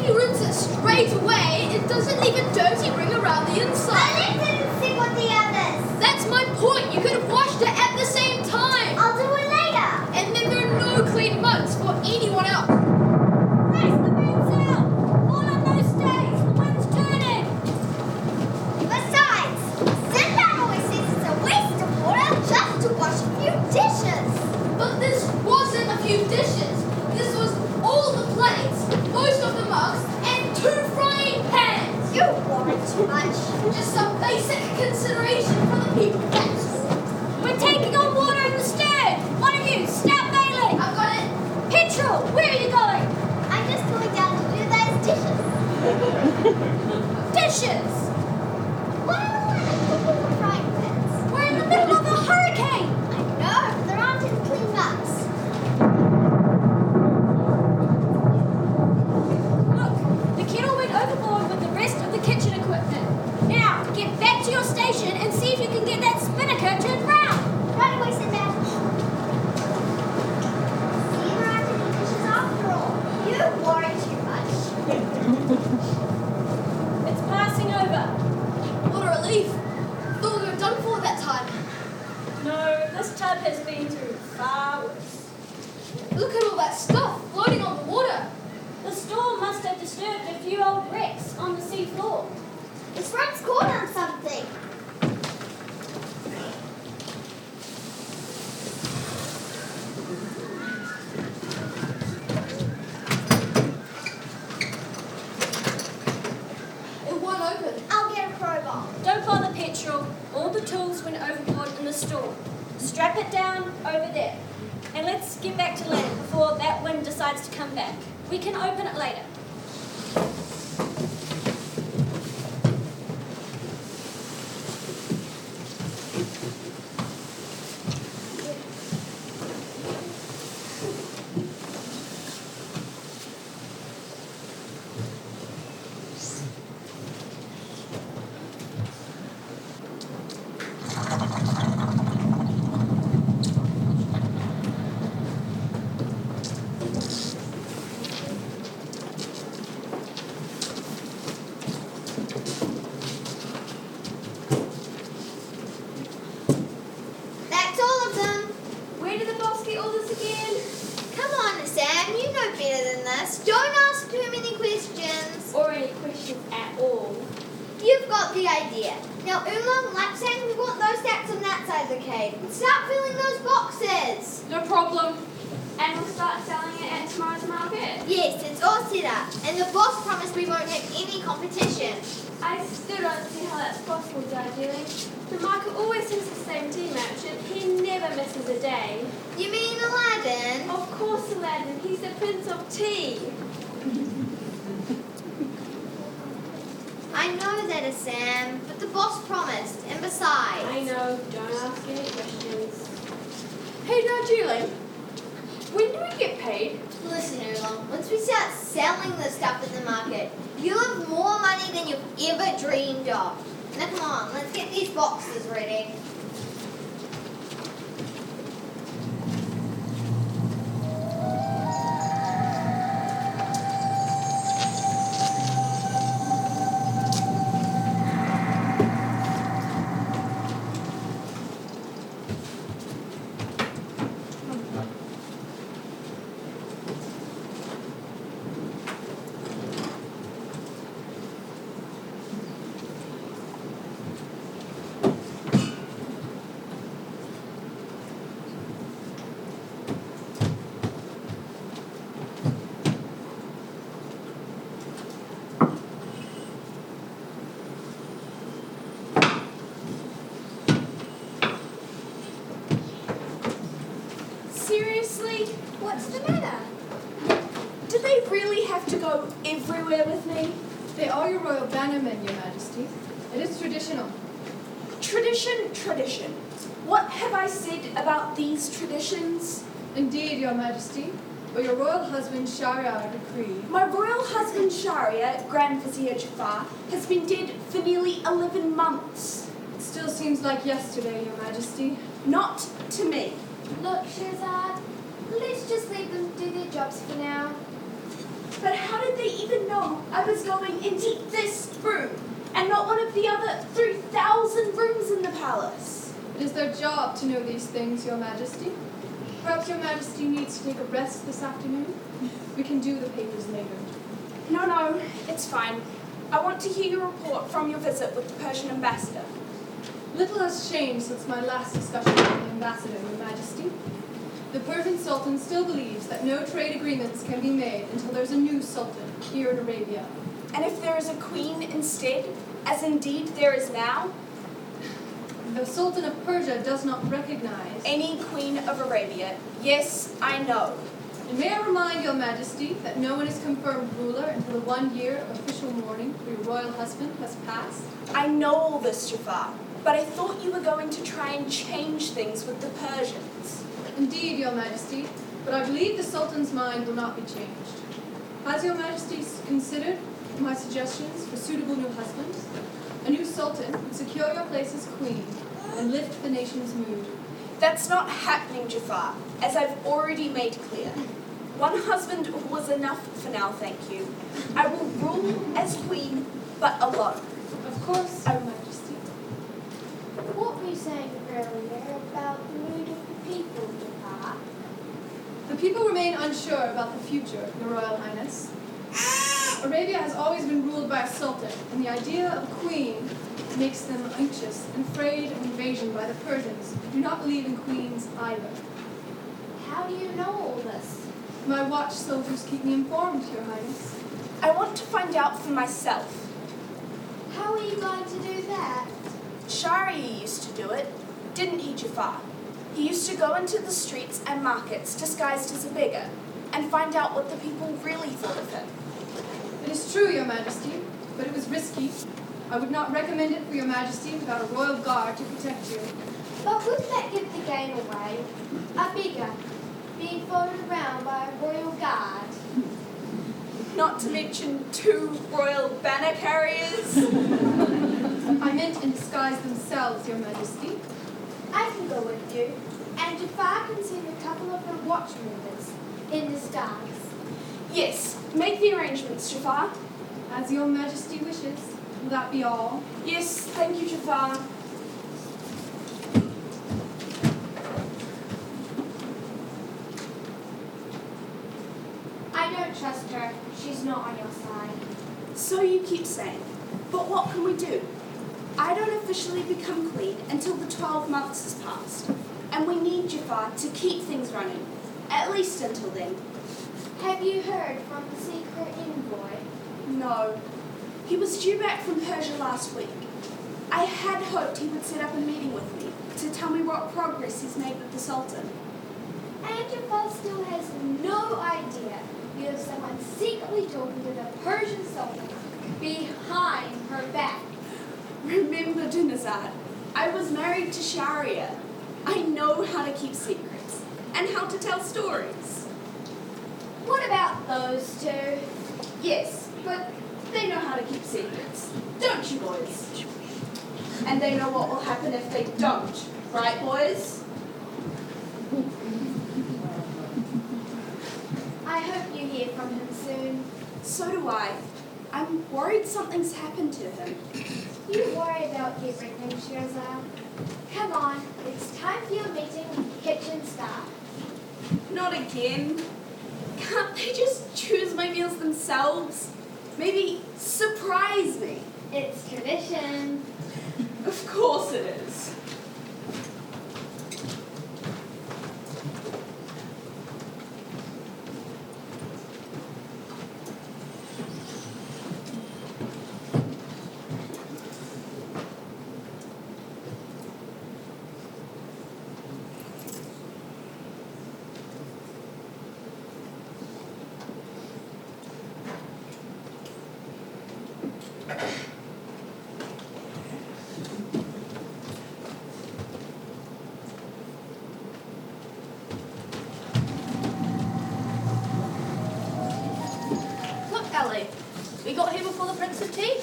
if you rinse it straight away, it doesn't leave a dirty ring around the inside. I didn't stick with the others. That's my point. You could have washed it at the same time. I'll do it later. And then there are no clean mugs for anyone else. Race the mains out! All on those stays! The wind's turning! Besides, Sinbad always says it's a waste of water just to wash a few dishes. But this wasn't a few dishes. This was all the plates, most of the mugs, and 2 frying pans. You worry too much. Just some basic consideration for the people next. We're taking on water in the stern! One of you, snap bailing! I've got it. Petrol, where are you going? I'm just going down to do those dishes. Dishes! Why do I have to put the frying pans? We're in the middle of a hurricane! I know, there aren't any clean mugs. Look, the kettle went overboard with the rest of the kitchen equipment. Now, get back to your station and see if you can get that spinnaker turned round. Right away, Sinbad. See, there aren't any dishes after all. You worry too much. It's passing over. What a relief. Thought we were done for that time. No, this tub has been through far worse. Look at all that stuff floating on the water. The storm must have disturbed a few old wrecks on the sea floor. This frog's caught on something. It won't open. I'll get a crowbar. Don't bother, Petrol. All the tools went overboard in the storm. Strap it down over there. And let's get back to land before that wind decides to come back. We can open it later. That's all of them. Where did the boss get all this again? Come on, Sam, you know better than this. Don't ask too many questions. Or any questions at all. You've got the idea. Now, Oolong, Lapsang, we want those stacks on that side of the cave. Start filling those boxes. No problem. And we'll start selling it at tomorrow's market. Yes, it's all set up. And the boss promised we won't have any competition. I still don't see how that's possible, Darjeeling. The market always has the same tea merchant. He never misses a day. You mean Aladdin? Of course, Aladdin. He's the Prince of Tea. I know that is Sam, but the boss promised. And besides... I know. Don't ask any questions. Hey, Darjeeling. When do we get paid? Listen, Oolong, once we start selling the stuff in the market, you'll have more money than you've ever dreamed of. Now come on, let's get these boxes ready. Seriously? What's the matter? Do they really have to go everywhere with me? They are your royal bannermen, your majesty. It is traditional. Tradition. What have I said about these traditions? Indeed, your majesty. But your royal husband, Shahryar, decreed. My royal husband Shahryar, Grand Vizier Jafar, has been dead for nearly 11 months. It still seems like yesterday, your majesty. Not to me. Look, Shahzad, let's just leave them do their jobs for now. But how did they even know I was going into this room and not one of the other 3,000 rooms in the palace? It is their job to know these things, Your Majesty. Perhaps Your Majesty needs to take a rest this afternoon. We can do the papers later. No, it's fine. I want to hear your report from your visit with the Persian ambassador. Little has changed since my last discussion with the ambassador, Your Majesty. The Persian Sultan still believes that no trade agreements can be made until there's a new Sultan here in Arabia. And if there is a queen instead, as indeed there is now, The Sultan of Persia does not recognize any queen of Arabia. Yes, I know. And may I remind Your Majesty that no one is confirmed ruler until the 1 year of official mourning for your royal husband has passed? I know all this, Jafar, but I thought you were going to try and change things with the Persians. Indeed, Your Majesty, but I believe the Sultan's mind will not be changed. Has Your Majesty considered my suggestions for suitable new husbands? A new Sultan would secure your place as queen and lift the nation's mood. That's not happening, Jafar, as I've already made clear. One husband was enough for now, thank you. I will rule as queen, but alone. Of course, Your Majesty. What were you saying earlier about the mood of the people, Jafar? The people remain unsure about the future, Your Royal Highness. Arabia has always been ruled by a sultan, and the idea of a queen makes them anxious and afraid of invasion by the Persians, who do not believe in queens either. How do you know all this? My watch soldiers keep me informed, Your Highness. I want to find out for myself. How are you going to do that? Shari used to do it, didn't he, Jafar? He used to go into the streets and markets disguised as a beggar and find out what the people really thought of him. It is true, Your Majesty, but it was risky. I would not recommend it for Your Majesty without a royal guard to protect you. But wouldn't that give the game away? A beggar being followed around by a royal guard. Not to mention 2 royal banner carriers. I meant in disguise themselves, Your Majesty. I can go with you, and Jafar can send a couple of her watch members in disguise. Yes, make the arrangements, Jafar. As Your Majesty wishes. Will that be all? Yes, thank you, Jafar. I don't trust her. She's not on your side. So you keep saying. But what can we do? I don't officially become queen until the 12 months has passed. And we need Jafar to keep things running. At least until then. Have you heard from the secret envoy? No. He was due back from Persia last week. I had hoped he would set up a meeting with me to tell me what progress he's made with the Sultan. And Jafar still has no idea you have someone secretly talking to the Persian Sultan behind her back. Remember, Dinazad, I was married to Sharia. I know how to keep secrets and how to tell stories. What about those two? Yes, but they know how to keep secrets, don't you, boys? And they know what will happen if they don't, right, boys? I hope you hear from him soon. So do I. I'm worried something's happened to him. You worry about everything, Shirazad. Come on, it's time for your meeting with the kitchen staff. Not again. Can't they just choose my meals themselves? Maybe surprise me. It's tradition. Of course it is. Look, Ellie, we got here before the Prince of Tea.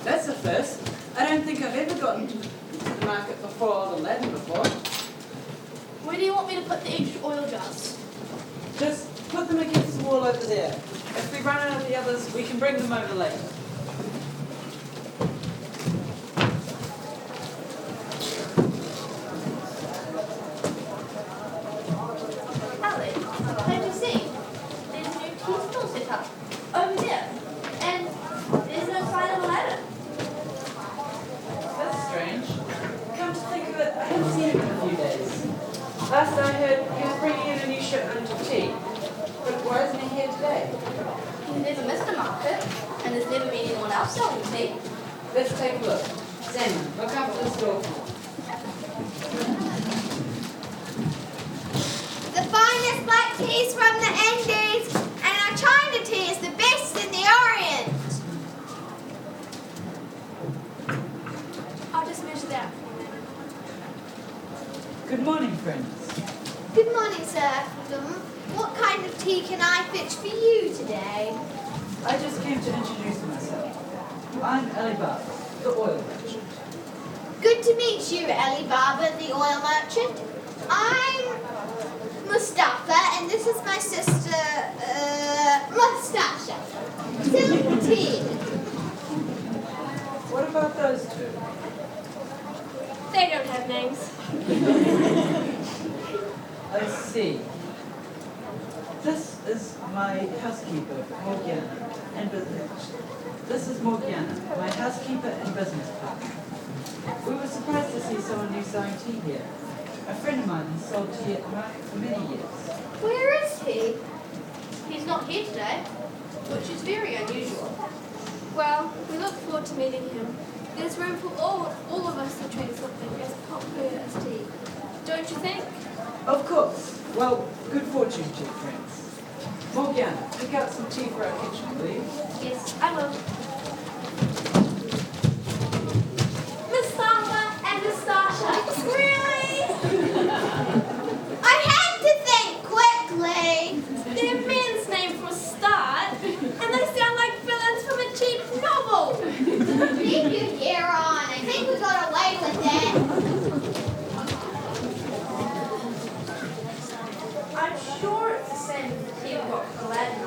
That's a first. I don't think I've ever gotten to the market before Aladdin before. Where do you want me to put the extra oil jars? Just put them against the wall all over there. If we run out of the others, we can bring them over later. Alex, have you seen? There's a new tea stall set up over there. And there's no sign of a ladder. That's strange. Come to think of it, I haven't seen him in a few days. Last I heard, he was bringing in a new shipment of tea. But why isn't he here today? He's never missed a market, and there's never been anyone else selling tea. Let's take a look. Salmon, look after this door. The finest black teas from the Indies, and our China tea is the best in the Orient. I'll just measure that. Good morning, friends. Good morning, sir. What kind of tea can I fetch for you today? I just came to introduce myself. I'm Alibaba, the oil merchant. Good to meet you, Alibaba, the oil merchant. I'm Mustafa, and this is my sister, Mustasha. Simple tea. What about those two? They don't have names. I see. This is my housekeeper, Morgiana, and business. This is Morgiana, my housekeeper and business partner. We were surprised to see someone new selling tea here. A friend of mine has sold tea at the market for many years. Where is he? He's not here today, which is very unusual. Well, we look forward to meeting him. There's room for all of us to try something as popular as tea. Don't you think? Of course. Well, good fortune to you, friends. Morgiana, pick out some tea for our kitchen, please. Yes, I will. Mustafa and Mustasha. Really? I had to think quickly. They're men's name for a start, and they sound like villains from a cheap novel. Leave your hair on. I think we got away with it. I'm sure it's the same as the tea we got from Aladdin.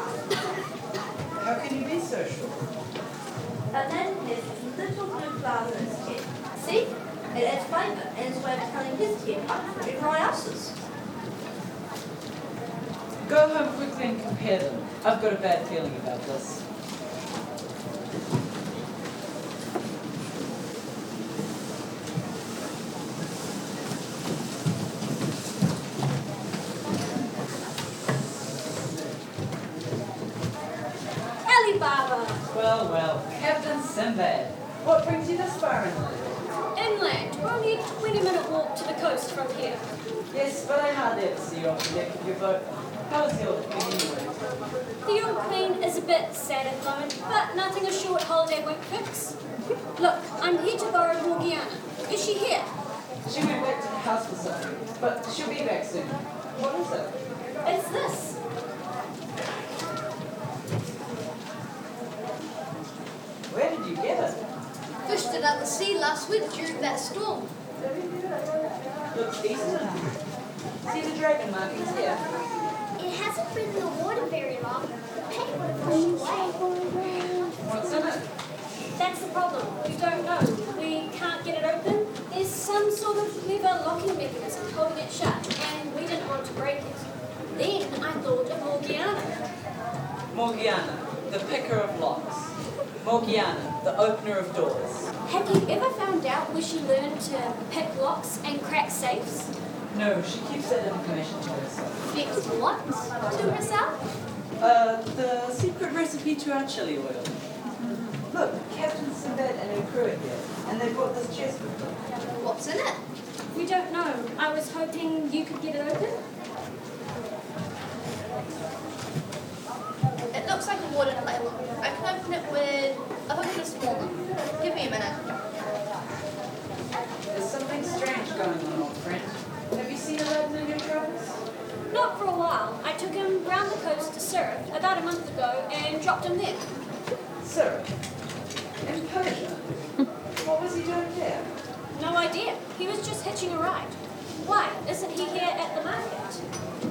How can you be so sure? Aladdin has this little blue flower in his tea. See? It adds flavour, and it's a way of telling his tea apart from everyone else's. Go home quickly and compare them. I've got a bad feeling about this. Alibaba. Well, Captain Sinbad, what brings you this far inland? Inland. We're only a 20-minute walk to the coast from here. Yes, but I hardly ever see you off the deck of your boat. How's the old Queen anyway? The old Queen is a bit sad at the moment, but nothing a short holiday won't fix. Look, I'm here to borrow Morgiana. Is she here? She went back to the house for something, but she'll be back soon. What is it? It's this. Where did you get it? Fished it out the sea last week during that storm. Looks decent. See the dragon markings here? It hasn't been in the water very long. The paint would have pushed away. What's in it? That's the problem. We don't know. We can't get it open. There's some sort of clever locking mechanism holding it shut, and we didn't want to break it. Then I thought of Morgiana. Morgiana, the picker of locks. Morgiana, the opener of doors. Have you ever found out where she learned to pick locks and crack safes? No, she keeps that information to herself. Next what? To herself? The secret recipe to our chili oil. Look, Captain Sinbad and her crew are here, and they brought this chest with them. What's in it? We don't know. I was hoping you could get it open. It looks like a wooden plate. I can open it with a hook and a spoon. Give me a minute. There's something strange going on, old friend. Have you seen Aladdin in your travels? Not for a while. I took him round the coast to Surrey about a month ago and dropped him there. Sir, in Persia? What was he doing there? No idea. He was just hitching a ride. Why? Isn't he here at the market?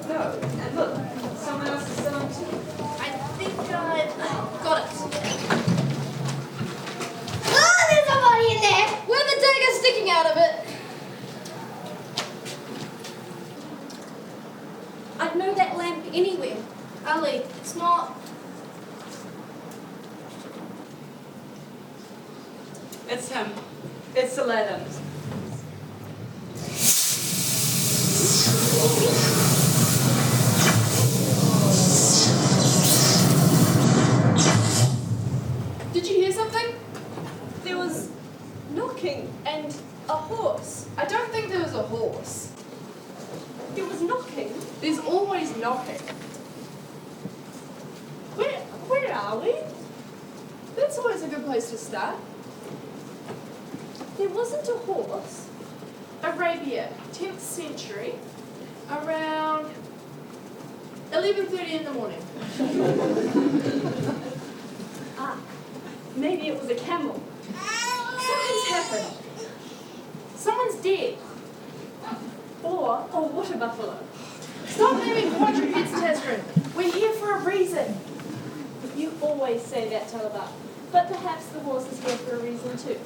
No, and look, someone else is selling tea. Ali, it's not. It's him. It's Aladdin. Did you hear something? There was knocking and a horse. I don't think there was a horse. There was knocking. There's always knocking. Where are we? That's always a good place to start. There wasn't a horse. Arabia, 10th century, around 11:30 in the morning. Ah, maybe it was a camel. Something's happened. Someone's dead. Or a water buffalo. Stop naming quadrupeds, Tesrin. We're here for a reason. You always say that, Talaba. But perhaps the horse is here for a reason too.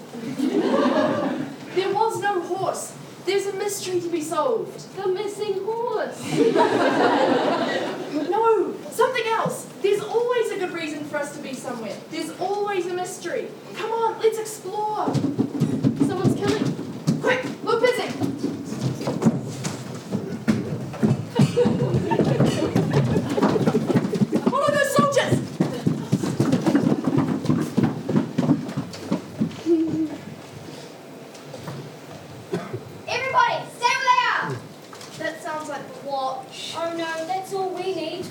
There was no horse. There's a mystery to be solved. The missing horse. No, something else. There's always a good reason for us to be somewhere. There's always a mystery. Come on, let's explore. Someone's coming. Quick, look busy. Follow those soldiers. Everybody, stay where they are. That sounds like the watch. Oh no, that's all we need.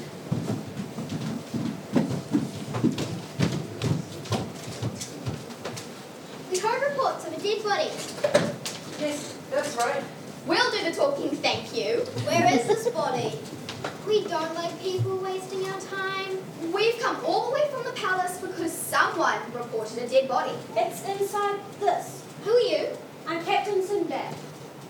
We heard reports of a dead body. Yes, that's right. We'll do the talking, thank you. Where is this body? We don't like people wasting our time. We've come all the way from the palace because someone reported a dead body. It's inside this. Who are you? I'm Captain Sinbad.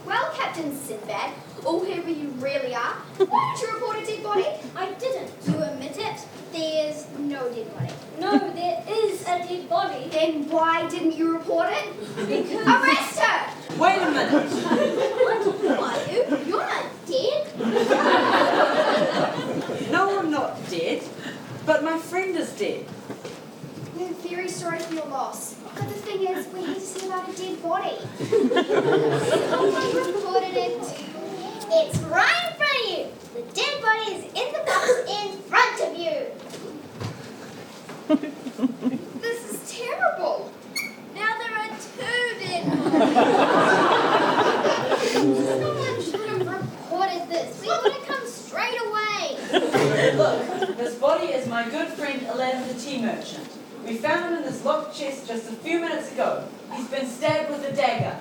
Well, Captain Sinbad, or whoever you really are, why did you report a dead body? I didn't. You admit it? There's no dead body. No, there is a dead body. Then why didn't you report it? Because... Arrest her! Wait a minute. Who are you? You're not dead. No, I'm not dead. But my friend is dead. We're very sorry for your loss. But the thing is, we're here to see about a dead body. Someone reported it. It's right in front of you. The dead body is in the box in front of you. This is terrible. Now there are two dead Someone should have reported this. We would have come straight away. Look, this body is my good friend Aladdin the tea merchant. We found him in this locked chest just a few minutes ago. He's been stabbed with a dagger.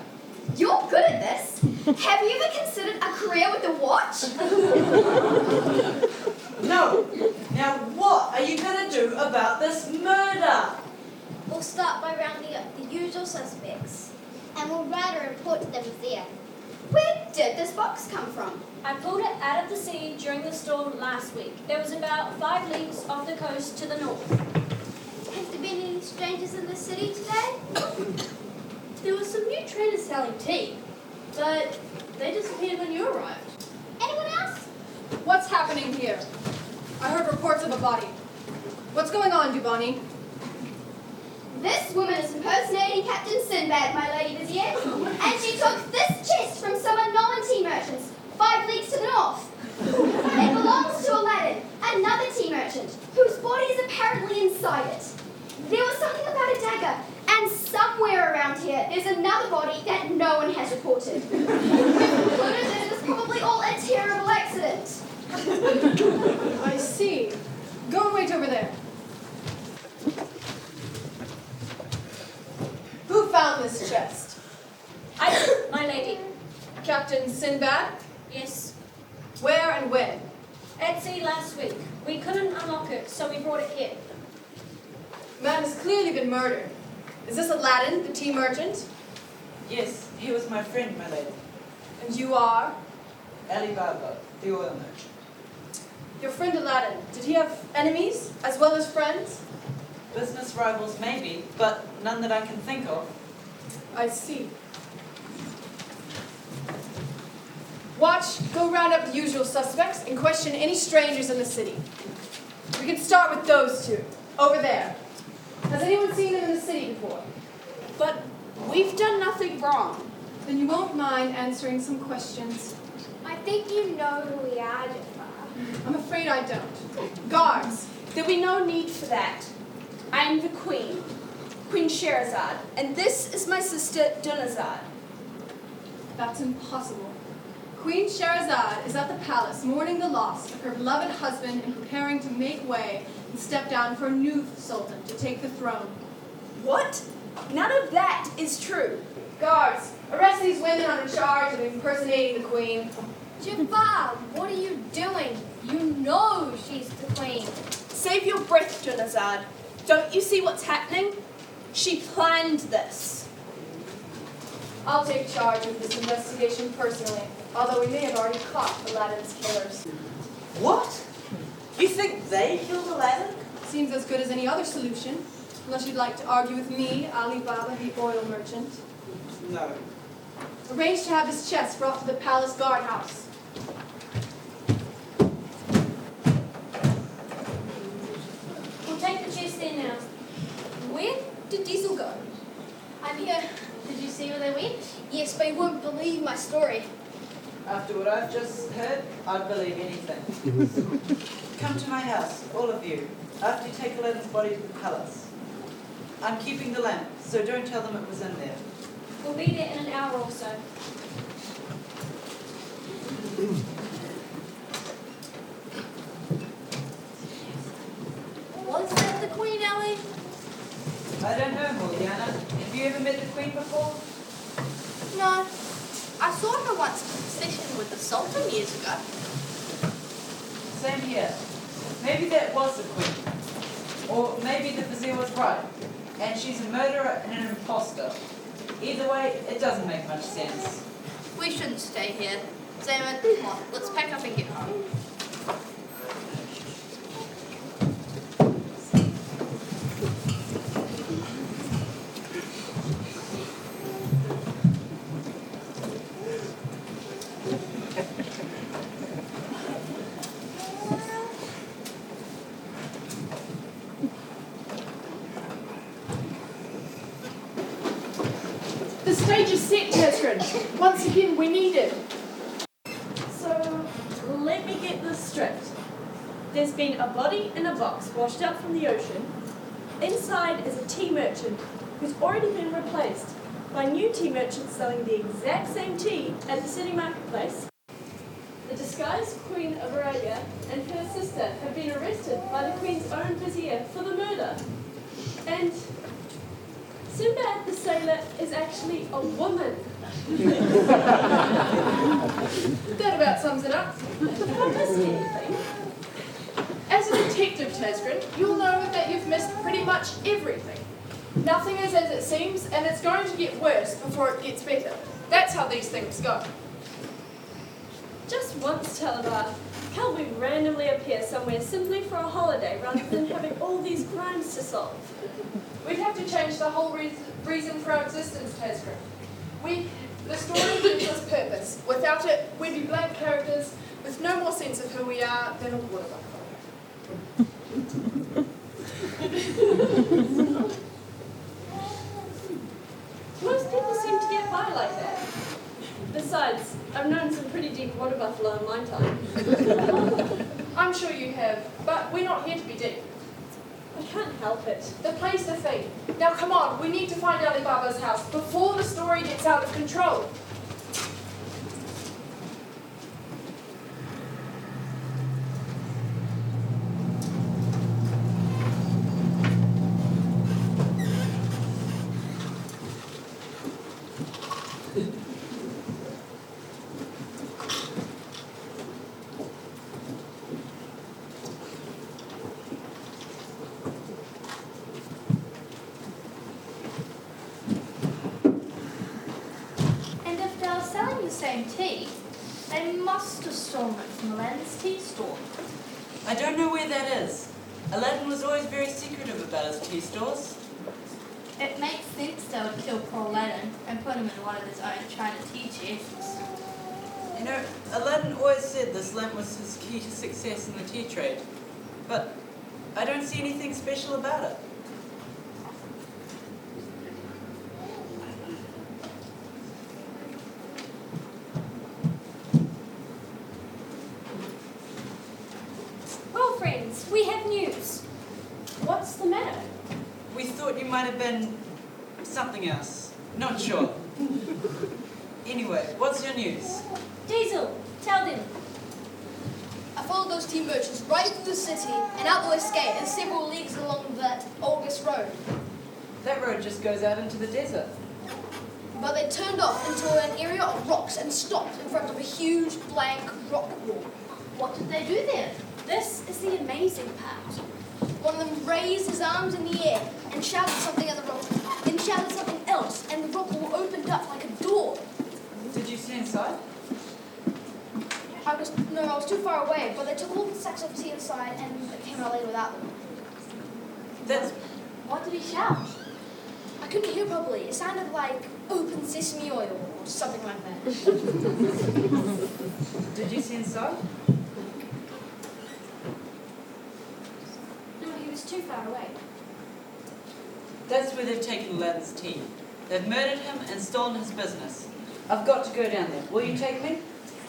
You're good at this. Have you ever considered a career with a watch? No. Now what are you going to do about this murder? We'll start by rounding up the usual suspects. And we'll write a report to them there. Where did this box come from? I pulled it out of the sea during the storm last week. It was about 5 leagues off the coast to the north. Have there been any strangers in the city today? There were some new traders selling tea, but they disappeared when you arrived. Anyone else? What's happening here? I heard reports of a body. What's going on, Dubani? This woman is impersonating Captain Sinbad, my lady Vizier, and she took this chest from some unknown tea merchants 5 leagues to the north. It belongs to Aladdin, another tea merchant, whose body is apparently inside it. There was something about a dagger, and somewhere around here there's another body that no one has reported. We've concluded that it is probably all a terrible accident. I see. Go and wait over there. Who found this chest? I, my lady. Captain Sinbad? Yes. Where and when? At sea last week. We couldn't unlock it, so we brought it here. Man has clearly been murdered. Is this Aladdin, the tea merchant? Yes, he was my friend, my lady. And you are? Alibaba, the oil merchant. Your friend Aladdin, did he have enemies as well as friends? Business rivals maybe, but none that I can think of. I see. Watch, go round up the usual suspects and question any strangers in the city. start with those two, over there. Has anyone seen them in the city before? But we've done nothing wrong. Then you won't mind answering some questions. I think you know who we are, Jafar. I'm afraid I don't. Guards, There'll be no need for that. I'm the Queen, Queen Sherazad, and this is my sister Dunazad. that's impossible. Queen Sherazad is at the palace mourning the loss of her beloved husband and preparing to make way and step down for a new sultan to take the throne. What? None of that is true. Guards, arrest these women on charge of impersonating the queen. Jafar, what are you doing? You know she's the queen. Save your breath, Dunazad. Don't you see what's happening? She planned this. I'll take charge of this investigation personally, although we may have already caught Aladdin's killers. What? You think they killed Aladdin? Seems as good as any other solution, unless you'd like to argue with me, Ali Baba, the oil merchant. No. Arrange to have his chest brought to the palace guardhouse. We'll take the chest there now. Where did Diesel go? I'm here. Did you see where they went? Yes, but you won't believe my story. After what I've just heard, I'd believe anything. Come to my house, all of you, after you take Aladdin's body to the palace. I'm keeping the lamp, so don't tell them it was in there. We'll be there in an hour or so. Was that the queen, Ellie? I don't know, Morgiana. Have you ever met the Queen before? No. I saw her once in a session with the Sultan years ago. Same here. Maybe that was the Queen. Or maybe the Vizier was right, and she's a murderer and an imposter. Either way, it doesn't make much sense. We shouldn't stay here. Zaman, come on, let's pack up and get home. The stage is set, Tesrin. Once again, we need it. So, let me get this straight. There's been a body in a box washed up from the ocean. Inside is a tea merchant who's already been replaced by new tea merchants selling the exact same tea at the city marketplace. The disguised Queen of Arabia and her sister have been arrested by the Queen's own vizier for the murder. And Sinbad the sailor is actually a woman. That about sums it up. Have I missed anything? As a detective, Tesrin, you'll know that you've missed pretty much everything. Nothing is as it seems, and it's going to get worse before it gets better. That's how these things go. Just once, Talabar, can't we randomly appear somewhere simply for a holiday rather than having all these crimes to solve? We'd have to change the whole reason for our existence, Tesrin. The story gives us purpose. Without it, we'd be blank characters with no more sense of who we are than a water buffalo. Most people seem to get by like that. Besides, I've known some pretty deep water buffalo in my time. I'm sure you have, but we're not here to be deep. I can't help it. The place to feed. Now come on, we need to find Ali Baba's house before the story gets out of control. And if they're selling the same tea, they must have stolen it from Aladdin's tea store. I don't know where that is. Aladdin was always very secretive about his tea stores. It makes sense they would kill poor Aladdin and put him in one of his own China tea chests. You know, Aladdin always said this lamp was his key to success in the tea trade. But I don't see anything special about it. Well, friends, we have news. What's the matter? We thought you might have been something else. Not sure. Anyway, what's your news? Diesel, tell them. I followed those tea merchants right through the city and out the west gate and several leagues along that August road. That road just goes out into the desert. But they turned off into an area of rocks and stopped in front of a huge blank rock wall. What did they do there? This is the amazing part. One of them raised his arms in the air and shouted something at the rock, then shouted something else, and the rock wall opened up like a door. Did you see inside? I was too far away, but they took all the sacks of tea inside and came out later without them. That's... What did he shout? I couldn't hear properly. It sounded like open sesame oil or something like that. Did you see inside? No, he was too far away. That's where they've taken Aladdin's tea. They've murdered him and stolen his business. I've got to go down there. Will you take me?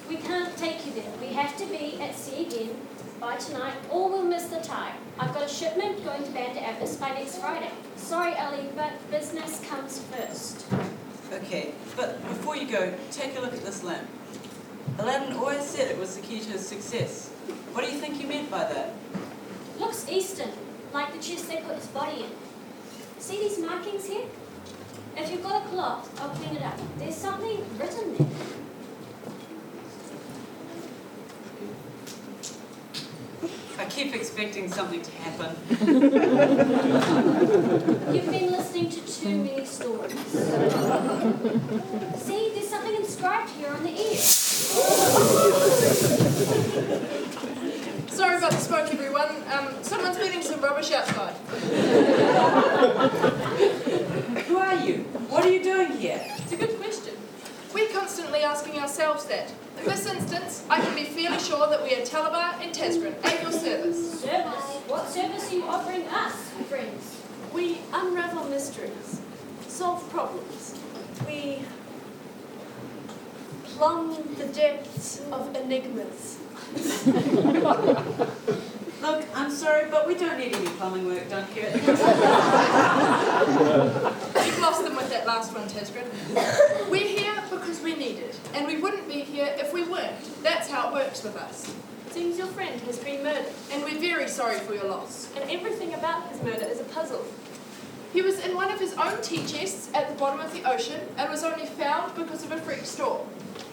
We can't take you there. We have to be at sea again by tonight, or we'll miss the tide. I've got a shipment going to Banda Abbas by next Friday. Sorry, Ali, but business comes first. Okay, but before you go, take a look at this lamp. Aladdin always said it was the key to his success. What do you think he meant by that? Looks Eastern, like the chest they put his body in. See these markings here? If you've got a cloth, I'll clean it up. There's something written there. I keep expecting something to happen. You've been listening to too many stories. See, there's something inscribed here on the ear. Sorry about the smoke, everyone. Someone's leaving some rubbish outside. Who are you? What are you doing here? It's a good question. We're constantly asking ourselves that. In this instance, I can be fairly sure that we are Talabar and Tasgrin at your service. Service? What service are you offering us, friends? We unravel mysteries, solve problems. We plumb the depths of enigmas. Look, I'm sorry, but we don't need any plumbing work done here. You've lost them with that last one, Tasgrin. We're here because we're needed, and we wouldn't be here if we weren't. That's how it works with us. Seems your friend has been murdered, And we're very sorry for your loss. and everything about his murder is a puzzle. He was in one of his own tea chests at the bottom of the ocean and was only found because of a freak storm.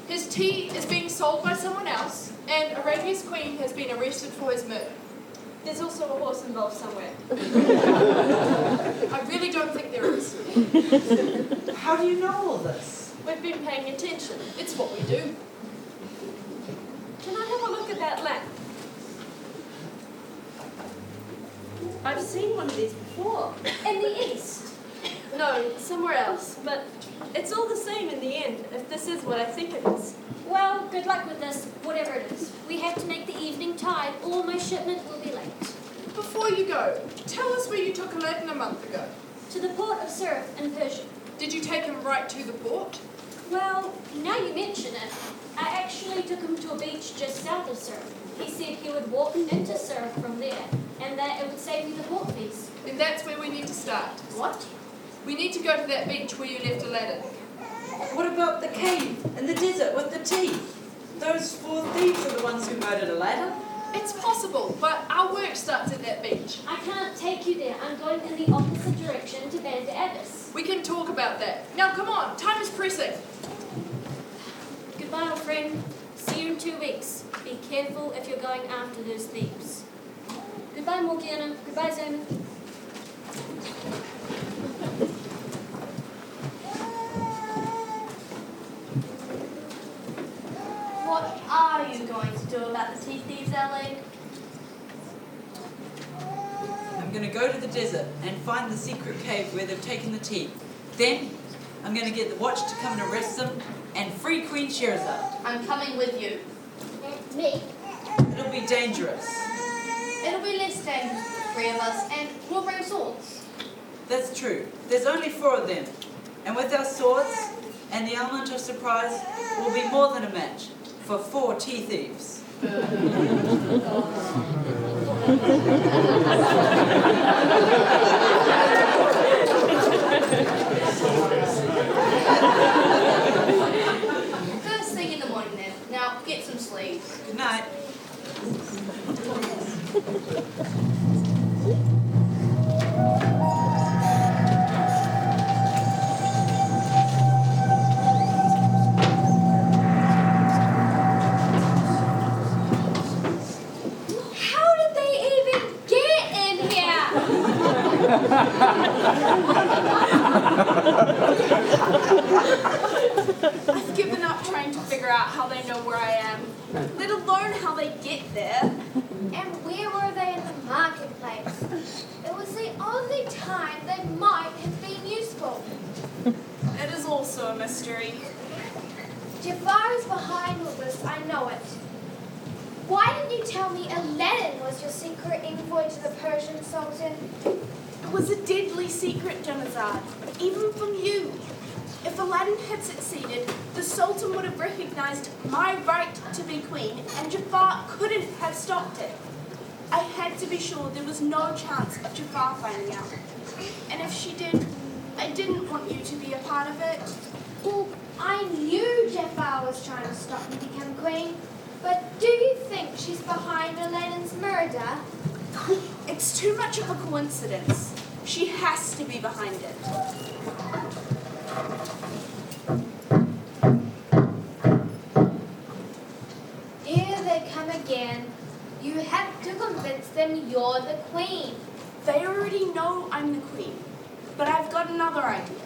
His tea is being sold by someone else, and Arabia's Queen has been arrested for his murder. There's also a horse involved somewhere. I really don't think there is. How do you know all this? We've been paying attention. It's what we do. Can I have a look at that lamp? I've seen one of these before. In the east. No, somewhere else. But it's all the same in the end, if this is what I think it is. Well, good luck with this, whatever it is. We have to make the evening tide, or my shipment will be late. Before you go, tell us where you took Aladdin a month ago. To the port of Surf in Persia. Did you take him right to the port? Well, now you mention it, I actually took him to a beach just south of Surf. He said he would walk into Surf from there, and that it would save me the port fees. Then that's where we need to start. What? We need to go to that beach where you left Aladdin. What about the cave in the desert with the tea? Those 4 thieves are the ones who murdered Aladdin. It's possible, but our work starts at that beach. I can't take you there. I'm going in the opposite direction to Banda Abbas. We can talk about that. Now come on, time is pressing. Goodbye, old friend. See you in 2 weeks. Be careful if you're going after those thieves. Goodbye, Morgiana. Goodbye, Zayman. What are you going to do about the tea thieves, Ellie? I'm going to go to the desert and find the secret cave where they've taken the tea. Then, I'm going to get the watch to come and arrest them and free Queen Sherazade. I'm coming with you. Me. It'll be dangerous. It'll be less dangerous with 3 of us, and we'll bring swords. That's true. There's only 4 of them. And with our swords and the element of surprise, we'll be more than a match for 4 tea thieves. First thing in the morning then. Now, get some sleep. Good night. How did they even get in here? I've given up trying to figure out how they know where I am, let alone how they get there. And where were they in the marketplace? It was the only time they might have been useful. It is also a mystery. Jafar is behind all this, I know it. Why didn't you tell me Aladdin was your secret envoy to the Persian Sultan? It was a deadly secret, Janazad, even from you. If Aladdin had succeeded, the Sultan would have recognized my right to be queen, and Jafar couldn't have stopped it. I had to be sure there was no chance of Jafar finding out. And if she did, I didn't want you to be a part of it. Well, I knew Jafar was trying to stop me become queen, but do you think she's behind Aladdin's murder? It's too much of a coincidence. She has to be behind it. Here they come again. You have to convince them you're the queen. They already know I'm the queen, but I've got another idea.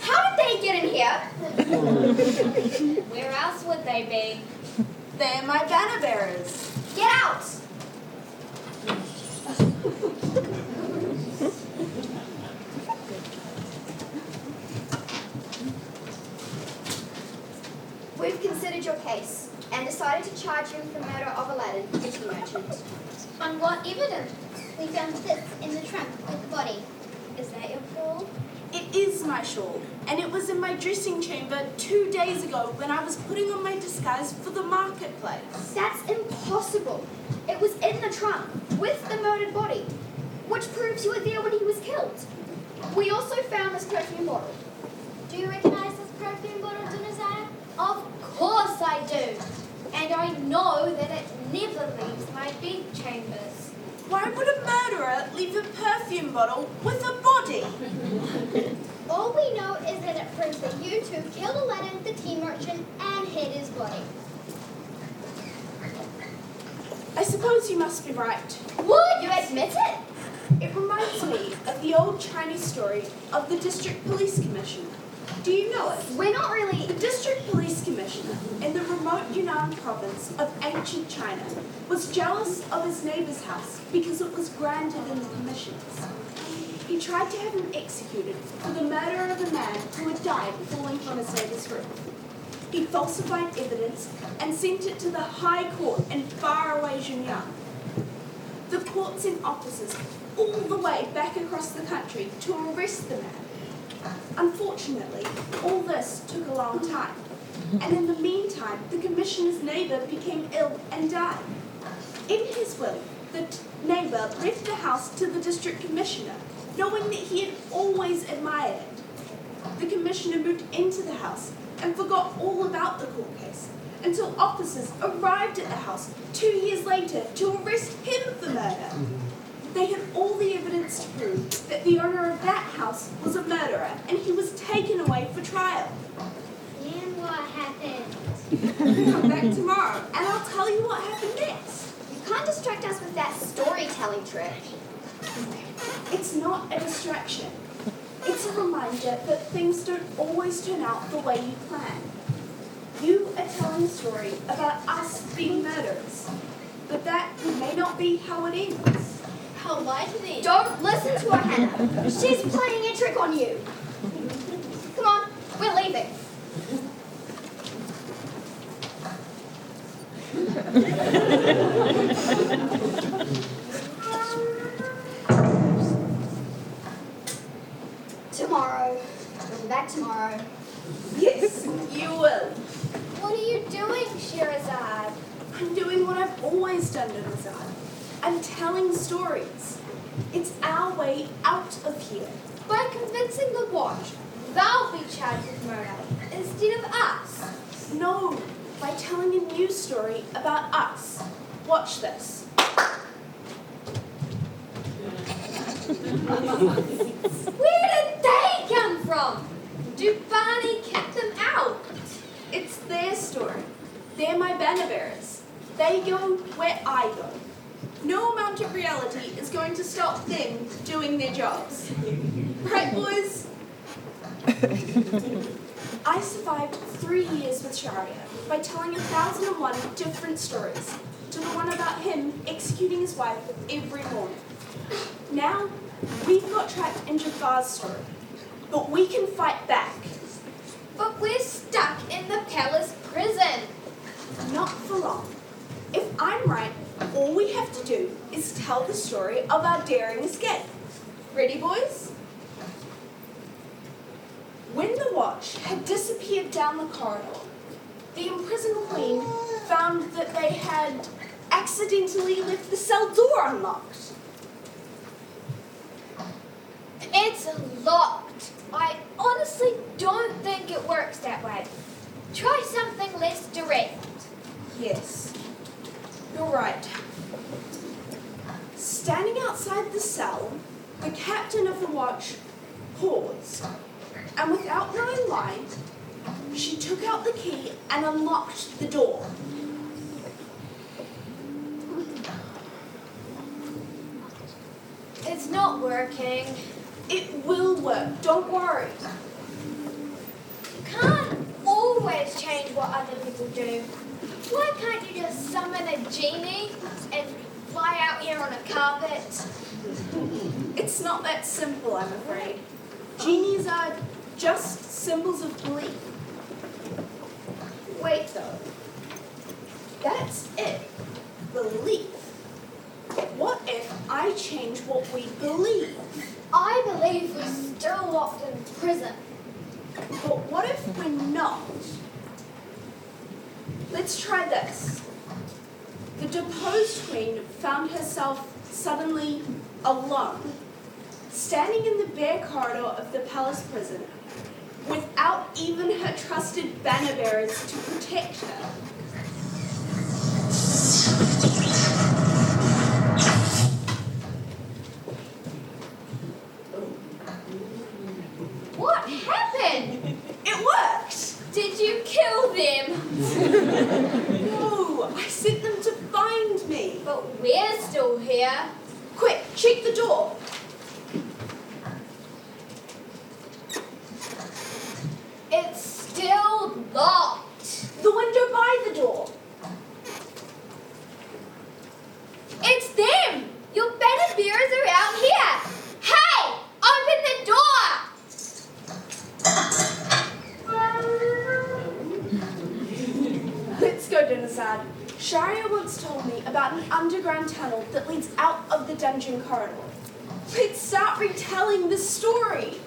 How did they get in here? Where else would they be? They're my banner bearers. Get out! We've considered your case and decided to charge you for murder of Aladdin, the tea merchant. On what evidence? We found this in the trunk with the body. Is that your proof? It is my shawl, and it was in my dressing chamber 2 days ago when I was putting on my disguise for the marketplace. That's impossible. It was in the trunk with the murdered body, which proves you were there when he was killed. We also found this perfume bottle. Do you recognize this perfume bottle, Janazad? Of course I do. And I know that it never leaves my bed chambers. Why would a murderer leave a perfume bottle with a body? All we know is that it proves that you two killed Aladdin, the tea merchant, and hid his body. I suppose you must be right. What? You admit it? It reminds me of the old Chinese story of the District Police Commissioner. Do you know it? We're not really... The District Police Commissioner in the remote Yunnan province of ancient China was jealous of his neighbour's house because it was granted in the commissions. He tried to have him executed for the murder of a man who had died falling from his neighbour's roof. He falsified evidence and sent it to the High Court in faraway Yunnan. The court sent officers all the way back across the country to arrest the man. Unfortunately, all this took a long time, and in the meantime, the commissioner's neighbour became ill and died. In his will, the neighbour left the house to the district commissioner, knowing that he had always admired it. The commissioner moved into the house and forgot all about the court case until officers arrived at the house 2 years later to arrest him for murder. They had all the evidence to prove that the owner of that house was a murderer, and he was taken away for trial. And what happened? Come back tomorrow, and I'll tell you what happened next. You can't distract us with that storytelling trick. It's not a distraction. It's a reminder that things don't always turn out the way you plan. You are telling a story about us being murderers, but that may not be how it ends. How likely? Don't listen to her, Hannah. She's playing a trick on you. Come on, we're leaving. Tomorrow. We'll be back tomorrow. Yes, you will. What are you doing, Sherazad? I'm doing what I've always done, Nazad. I'm telling stories. It's our way out of here. By convincing the watch, they'll be charged with murder instead of us. No, by telling a new story about us. Watch this. Where did they come from? Do Barney kick them out? It's their story. They're my banner bearers. They go where I go. No amount of reality is going to stop them doing their jobs. Right, boys? I survived 3 years with Sharia by telling 1,001 different stories to the one about him executing his wife every morning. Now, we've got trapped in Jafar's story, but we can fight back. But we're stuck in the palace prison. Not for long. If I'm right, all we have to do is tell the story of our daring escape. Ready, boys? When the watch had disappeared down the corridor, the imprisoned queen found that they had accidentally left the cell door unlocked. It's locked. I honestly don't think it works that way. Try something less direct. Yes, you're right. Standing outside the cell, the captain of the watch paused, and without knowing why, she took out the key and unlocked the door. It's not working. It will work, don't worry. You can't always change what other people do. Why can't you just summon a genie and fly out here on a carpet? It's not that simple, I'm afraid. Genies are just symbols of belief. Wait, though. That's it. Belief. What if I change what we believe? I believe we're still locked in prison. But what if we're not? Let's try this. The deposed queen found herself suddenly alone, standing in the bare corridor of the palace prison, without even her trusted banner bearers to protect her. What happened? It worked! Did you kill them? No, I sent them to find me. But we're still here. Quick, check the door. It's still locked. The window by the door. It's them! Your banner bearers are out here! Hey! Open the door! Let's go, Dinazad. Sharia once told me about an underground tunnel that leads out of the dungeon corridor. Let's start retelling the story.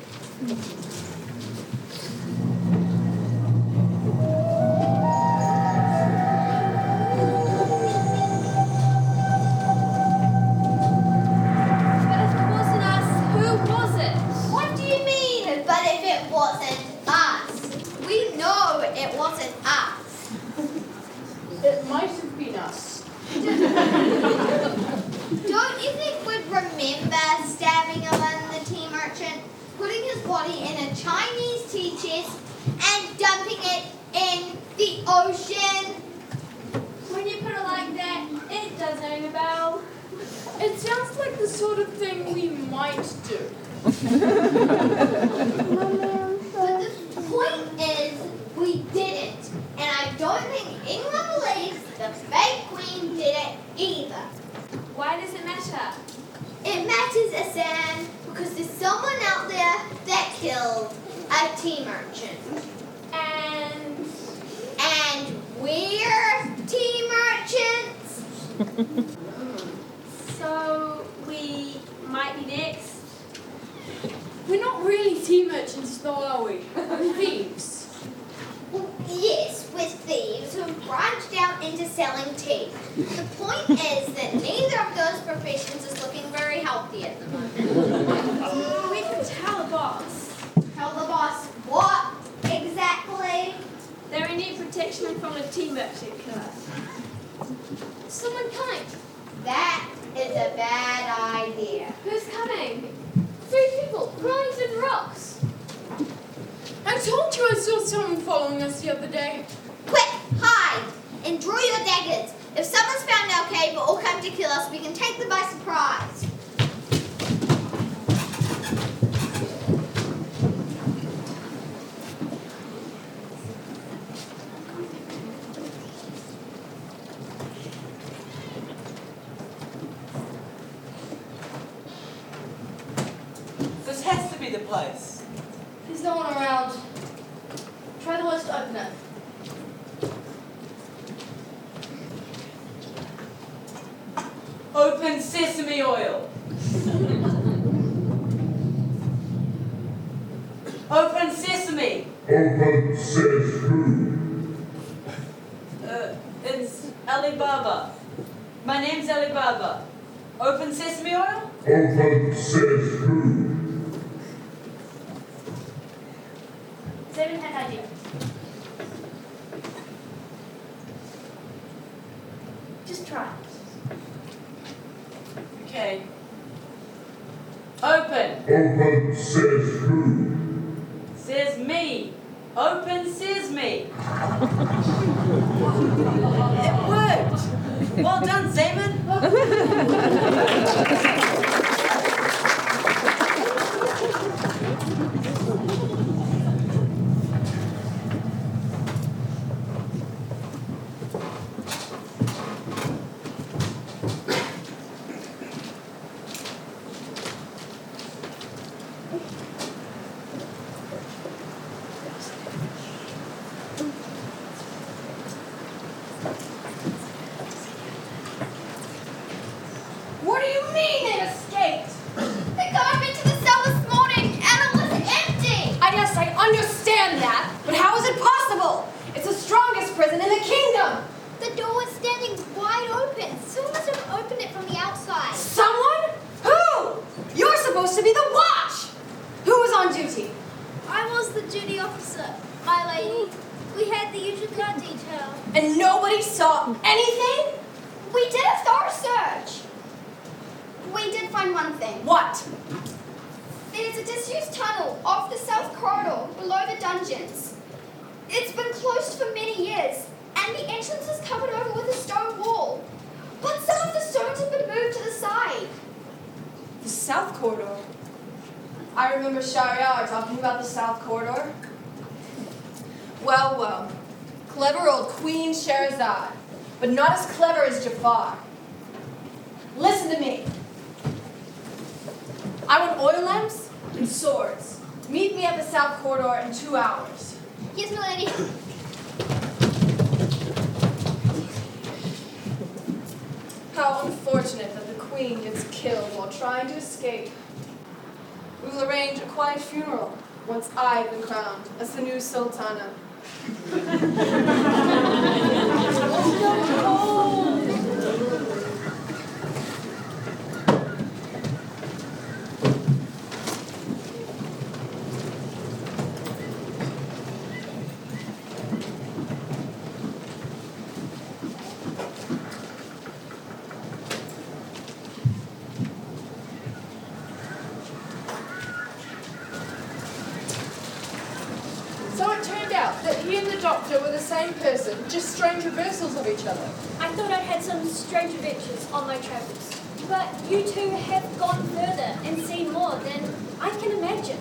But if it wasn't us, who was it? What do you mean, but if it wasn't us? We know it wasn't us. It might have been us. Don't you think we'd remember stabbing among the tea merchant, putting his body in a Chinese tea chest, and dumping it in the ocean? When you put it like that, it does ring a bell. It sounds like the sort of thing we might do. But the point is, we didn't. And I don't think anyone believes the fake queen did it either. Why does it matter? It matters, Asan, because there's someone out there that killed a tea merchant. And And we're tea merchants. So, we might be next. We're not really tea merchants, though, are we? We're thieves. Yes, we're thieves who branched out into selling tea. The point is that neither of those professions is looking very healthy at the moment. We can tell the boss. Tell the boss what exactly? That we need protection from a tea merchant killer. Someone coming. That is a bad idea. Who's coming? 3 people running through the rocks. I told you I saw someone following us the other day. Quick, hide, and draw your daggers. If someone's found our cave or come to kill us, we can take them by surprise. This has to be the place. There's no one around. Try the worst to open it. Open sesame oil. Open sesame. Open sesame. It's Alibaba. My name's Alibaba. Open sesame oil? Open sesame. Seven had idea. Just try. Okay. Open. Open sesame. Says me. Open sesame. It worked. Well done, Seaman. What do you mean they escaped? They got into the cell this morning and it was empty. Yes, I understand that, but how is it possible? It's the strongest prison in the kingdom. The door was standing wide open. Someone must have opened it from the outside. Someone? Who? You're supposed to be the watch. Who was on duty? I was the duty officer, my lady. We had the usual guard detail. And nobody saw anything? We did a thorough search. We did find one thing. What? There's a disused tunnel off the south corridor below the dungeons. It's been closed for many years, and the entrance is covered over with a stone wall. But some of the stones have been moved to the side. The south corridor. I remember Shahryar talking about the south corridor. Well, well. Clever old Queen Sherazade, but not as clever as Jafar. Listen to me. I want oil lamps and swords. Meet me at the south corridor in 2 hours. Yes, my lady. How unfortunate that the Queen gets killed while trying to escape. We will arrange a quiet funeral once I've been crowned as the new Sultana. So it turned out that he and the doctor were the same person, just strange reversals of each other. I thought I'd had some strange adventures on my travels. But you two have gone further and seen more than I can imagine.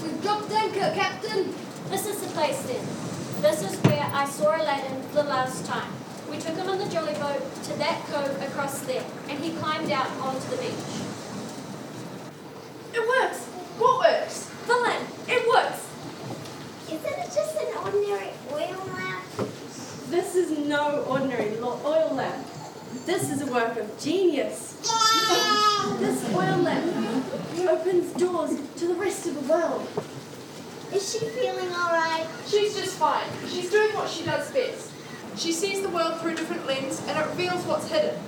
We've dropped anchor, Captain. This is the place then. This is where I saw Aladdin the last time. We took him on the jolly boat to that cove across there, and he climbed out onto the beach. It works! What works? Villain, it works! Isn't it just an ordinary oil lamp? This is no ordinary oil lamp. This is a work of genius. This oil lamp opens doors to the rest of the world. Is she feeling all right? She's just fine. She's doing what she does best. She sees the world through different lenses and it reveals what's hidden.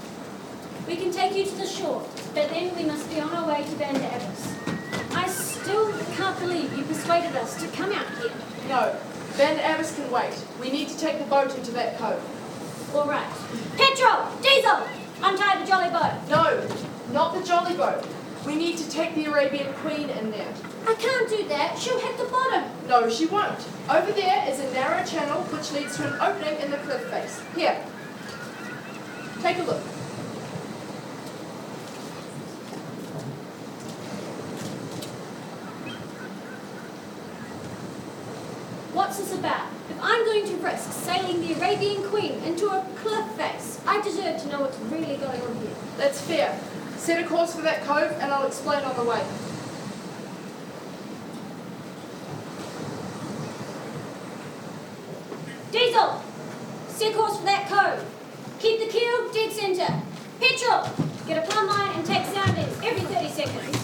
We can take you to the shore, but then we must be on our way to Banda Abbas. I still can't believe you persuaded us to come out here. No, Banda Abbas can wait. We need to take the boat into that cove. All right. Petrol! Diesel! Untie the jolly boat. No, not the jolly boat. We need to take the Arabian Queen in there. I can't do that. She'll hit the bottom. No, she won't. Over there is a narrow channel which leads to an opening in the cliff face. Here. Take a look. What's this about? If I'm going to risk sailing the Arabian Queen into a cliff face, I deserve to know what's really going on here. That's fair. Set a course for that cove and I'll explain on the way. Diesel! Set course for that cove. Keep the keel dead centre. Petrol! Get a plumb line and take soundings every 30 seconds.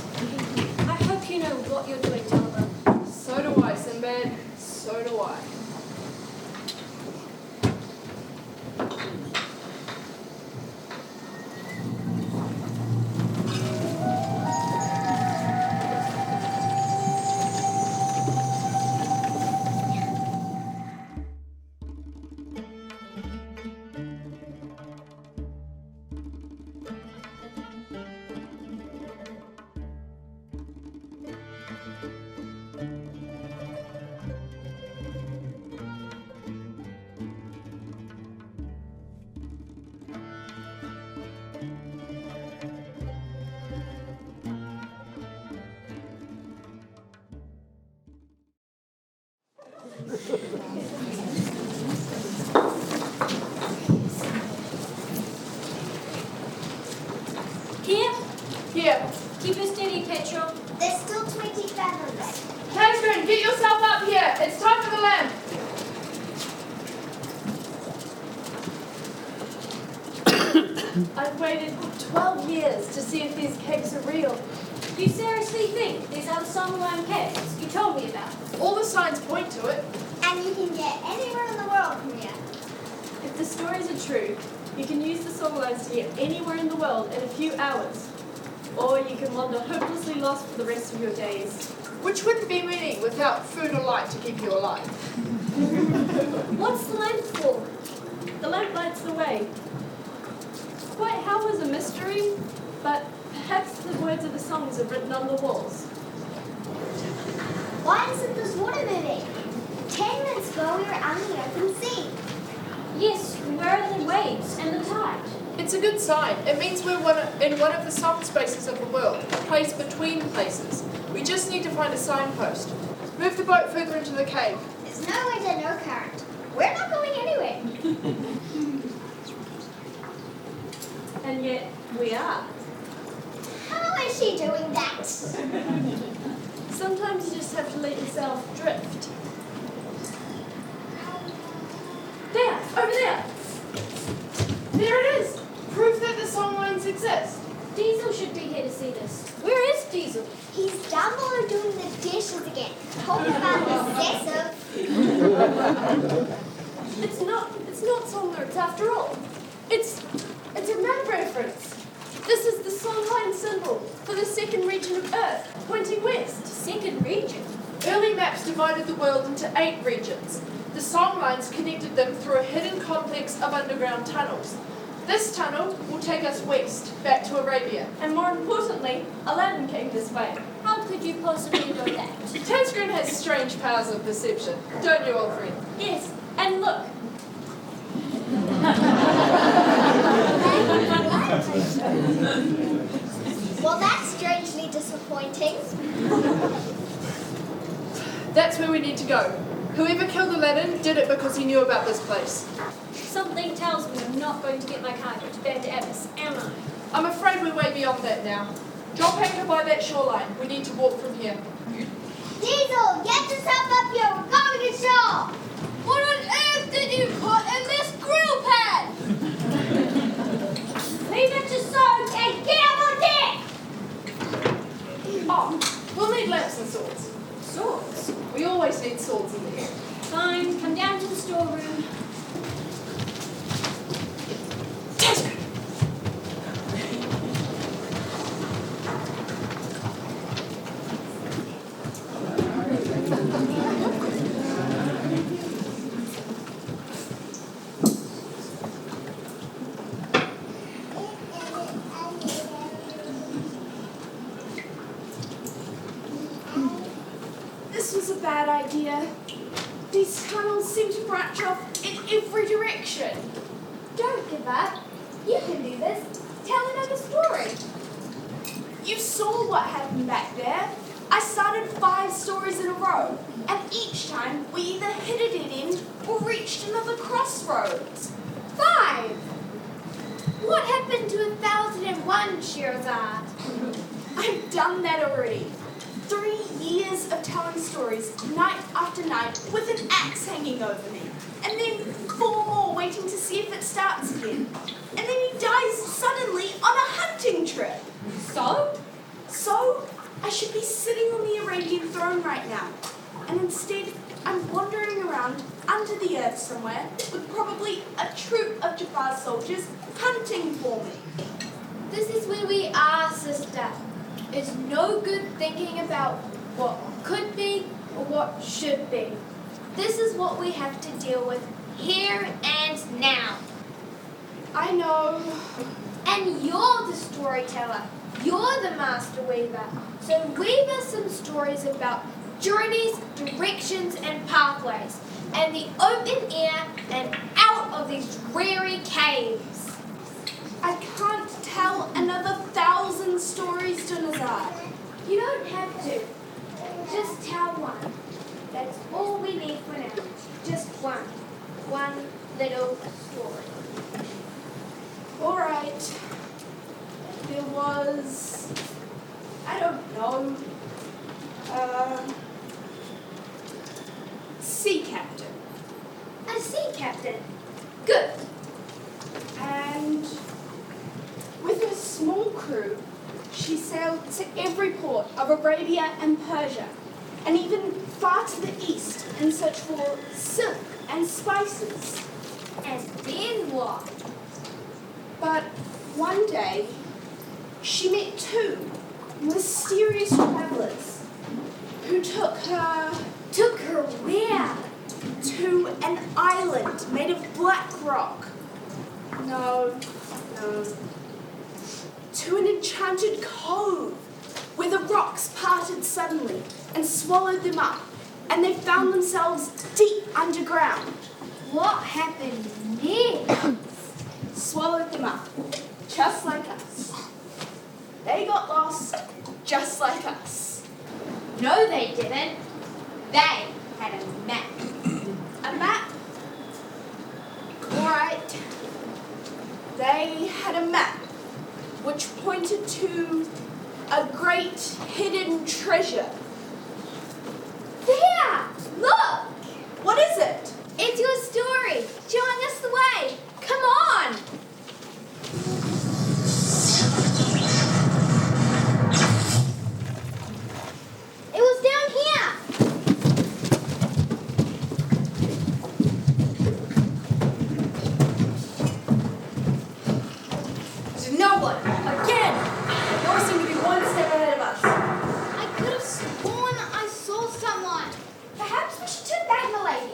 I hope you know what you're doing, Talbot. So do I, Sinbad. So do I. Here? Here. Keep her steady, Petrol. There's still 20 fathoms. Tasgrin, get yourself up here. It's time for the lamp. I've waited 12 years to see if these cakes are real. Do you seriously think these are the songline caves you told me about? All the signs point to it. And you can get anywhere in the world from here. If the stories are true, you can use the songlines to get anywhere in the world in a few hours. Or you can wander hopelessly lost for the rest of your days. Which wouldn't be many without food or light to keep you alive. What's the lamp for? The lamp lights the way. Quite how is a mystery, but perhaps the words of the songs are written on the walls. Why isn't this water moving? 10 minutes ago we were out in the open sea. Yes, where are the waves and the tide? It's a good sign. It means we're in one of the soft spaces of the world, a place between places. We just need to find a signpost. Move the boat further into the cave. There's no way to know current. We're not going anywhere. And yet, we are. How is she doing that? Sometimes you just have to let yourself drift. There, over there. There it is. Proof that the songlines exist. Diesel should be here to see this. Where is Diesel? He's down below doing the dishes again. Talking about excessive. It's not song lyrics after all. It's a map reference. This is the songline symbol for the second region of Earth, pointing west. Second region. Early maps divided the world into 8 regions. The songlines connected them through a hidden complex of underground tunnels. This tunnel will take us west, back to Arabia. And more importantly, Aladdin came this way. How could you possibly know that? Tasgrin has strange powers of perception, don't you, old friend? Yes, and look. Well, that's strangely disappointing. That's where we need to go. Whoever killed Aladdin did it because he knew about this place. Something tells me I'm not going to get my cargo to Banda Abbas, am I? I'm afraid we're way beyond that now. Drop anchor by that shoreline. We need to walk from here. Diesel, get yourself up here. We're going to shore. What on earth did you put in this grill pan? sold to me. Fine, come down to the storeroom. This was a bad idea. These tunnels seem to branch off in every direction. Don't give up. You can do this. Tell another story. You saw what happened back there. I started 5 stories in a row, and each time we either hit a dead end or reached another crossroads. 5. What happened to 1001, Shirazad? I've done that already. 3 years of telling stories night after night with an axe hanging over me. And then 4 more waiting to see if it starts again. And then he dies suddenly on a hunting trip. So, I should be sitting on the Arabian throne right now. And instead, I'm wandering around under the earth somewhere with probably a troop of Jafar's soldiers hunting for me. This is where we are, sister. It's no good thinking about what could be or what should be. This is what we have to deal with here and now. I know. And you're the storyteller. You're the master weaver. So weave us some stories about journeys, directions, and pathways, and the open air and out of these dreary caves. I can't tell another 1,000 stories to Nazar. You don't have to. Just tell one. That's all we need for now. Just one. One little story. All right. There was, I don't know, sea captain. A sea captain. Good. And with her small crew, she sailed to every port of Arabia and Persia, and even far to the east in search for silk and spices. And then what? But one day, she met 2 mysterious travelers who took her Took her where? to an island made of black rock. No. To an enchanted cove where the rocks parted suddenly and swallowed them up, and they found themselves deep underground. What happened next? Swallowed them up, just like us. They got lost, just like us. No, they didn't. They had a map. A map? All right. They had a map which pointed to a great hidden treasure. There! Look! What is it? It's your story, showing us the way. Come on! It was down here. There's no one. Again! You always seem to be one step ahead of us. I could have sworn I saw someone. Perhaps we should turn back, milady.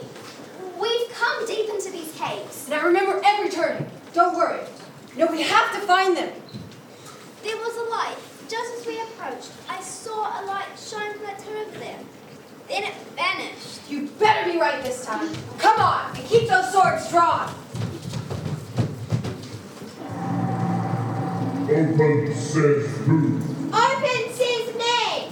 We've come deep into these caves. And I remember every turning. Don't worry. No, we have to find them. There was a light. Just as we approached, I saw a light shine from that turn over there. Then it vanished. You better be right this time. Come on, and keep those swords drawn. Open says who? Open sesame!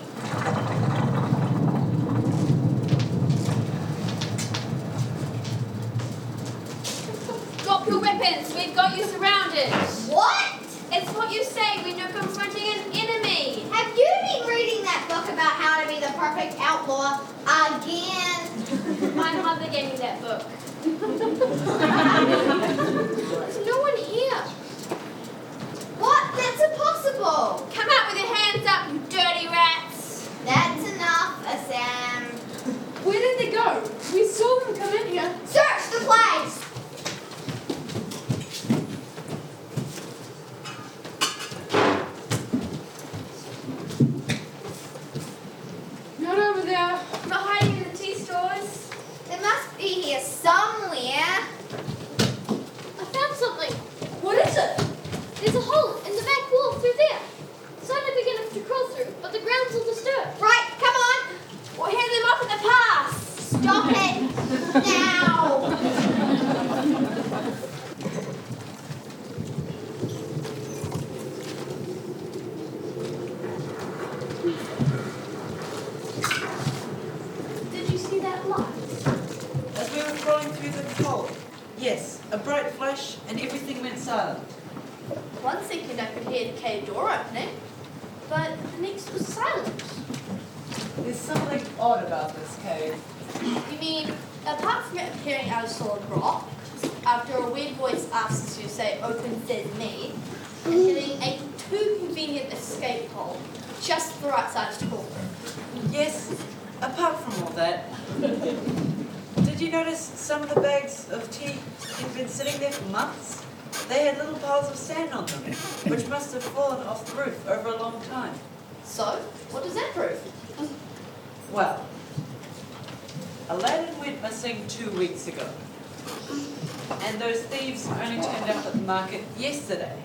Drop your weapons. We've got you surrounded. What? It's what you say when you're confronting an enemy. Have you been reading that book about how to be the perfect outlaw again? My mother gave me that book. There's no one here. What? That's impossible. Come out with your hands up, you dirty rats. That's enough, Assam. Where did they go? somewhere. I found something. What is it? There's a hole in the back wall through there. It's only big enough to crawl through, but the ground's all disturbed. Right, come on. We'll hand them off at the pass. Stop it. Now. Did you see that light? As we were crawling through the hole, yes, a bright flash and everything went silent. One second I could hear the cave door opening, but the next was silent. There's something odd about this cave. You mean, apart from it appearing out of solid rock, after a weird voice asks you to say open sesame, and hitting a too convenient escape hole just the right size to crawl through. Yes, apart from all that, did you notice some of the bags of tea had been sitting there for months? They had little piles of sand on them, which must have fallen off the roof over a long time. So, what does that prove? Well, Aladdin went missing 2 weeks ago, and those thieves only turned up at the market yesterday.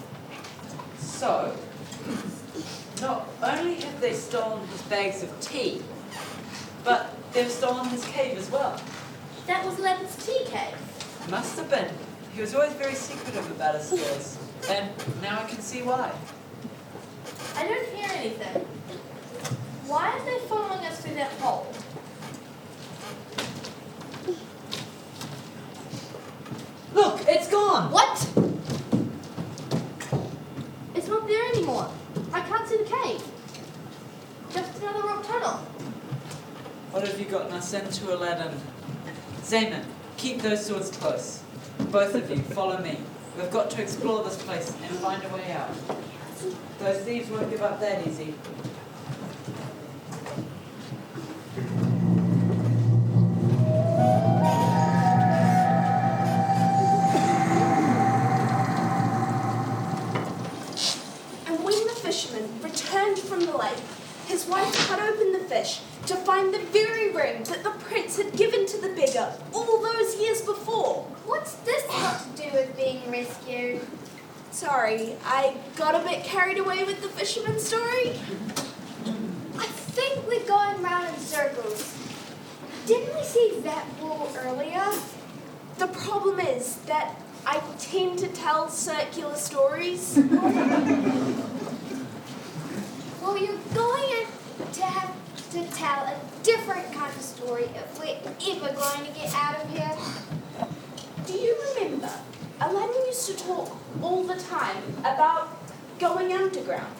So, not only have they stolen his bags of tea, but they've stolen his cave as well. That was Aladdin's tea cave. Must have been. He was always very secretive about his stores, and now I can see why. I don't hear anything. Why are they following us through that hole? Look, it's gone! What? It's not there anymore. I can't see the cave. Just another rock tunnel. What have you gotten us into, Aladdin? Zaman, keep those swords close. Both of you, follow me. We've got to explore this place and find a way out. Those thieves won't give up that easy. And when the fisherman returned from the lake, his wife cut open the fish to find the very ring that the prince had given to the beggar all those years before. What's this got to do with being rescued? Sorry, I got a bit carried away with the fisherman story. I think we're going round in circles. Didn't we see that wall earlier? The problem is that I tend to tell circular stories. Well, you're going to have to tell a different kind of story if we're ever going to get out of here. Do you remember? Aladdin used to talk all the time about going underground.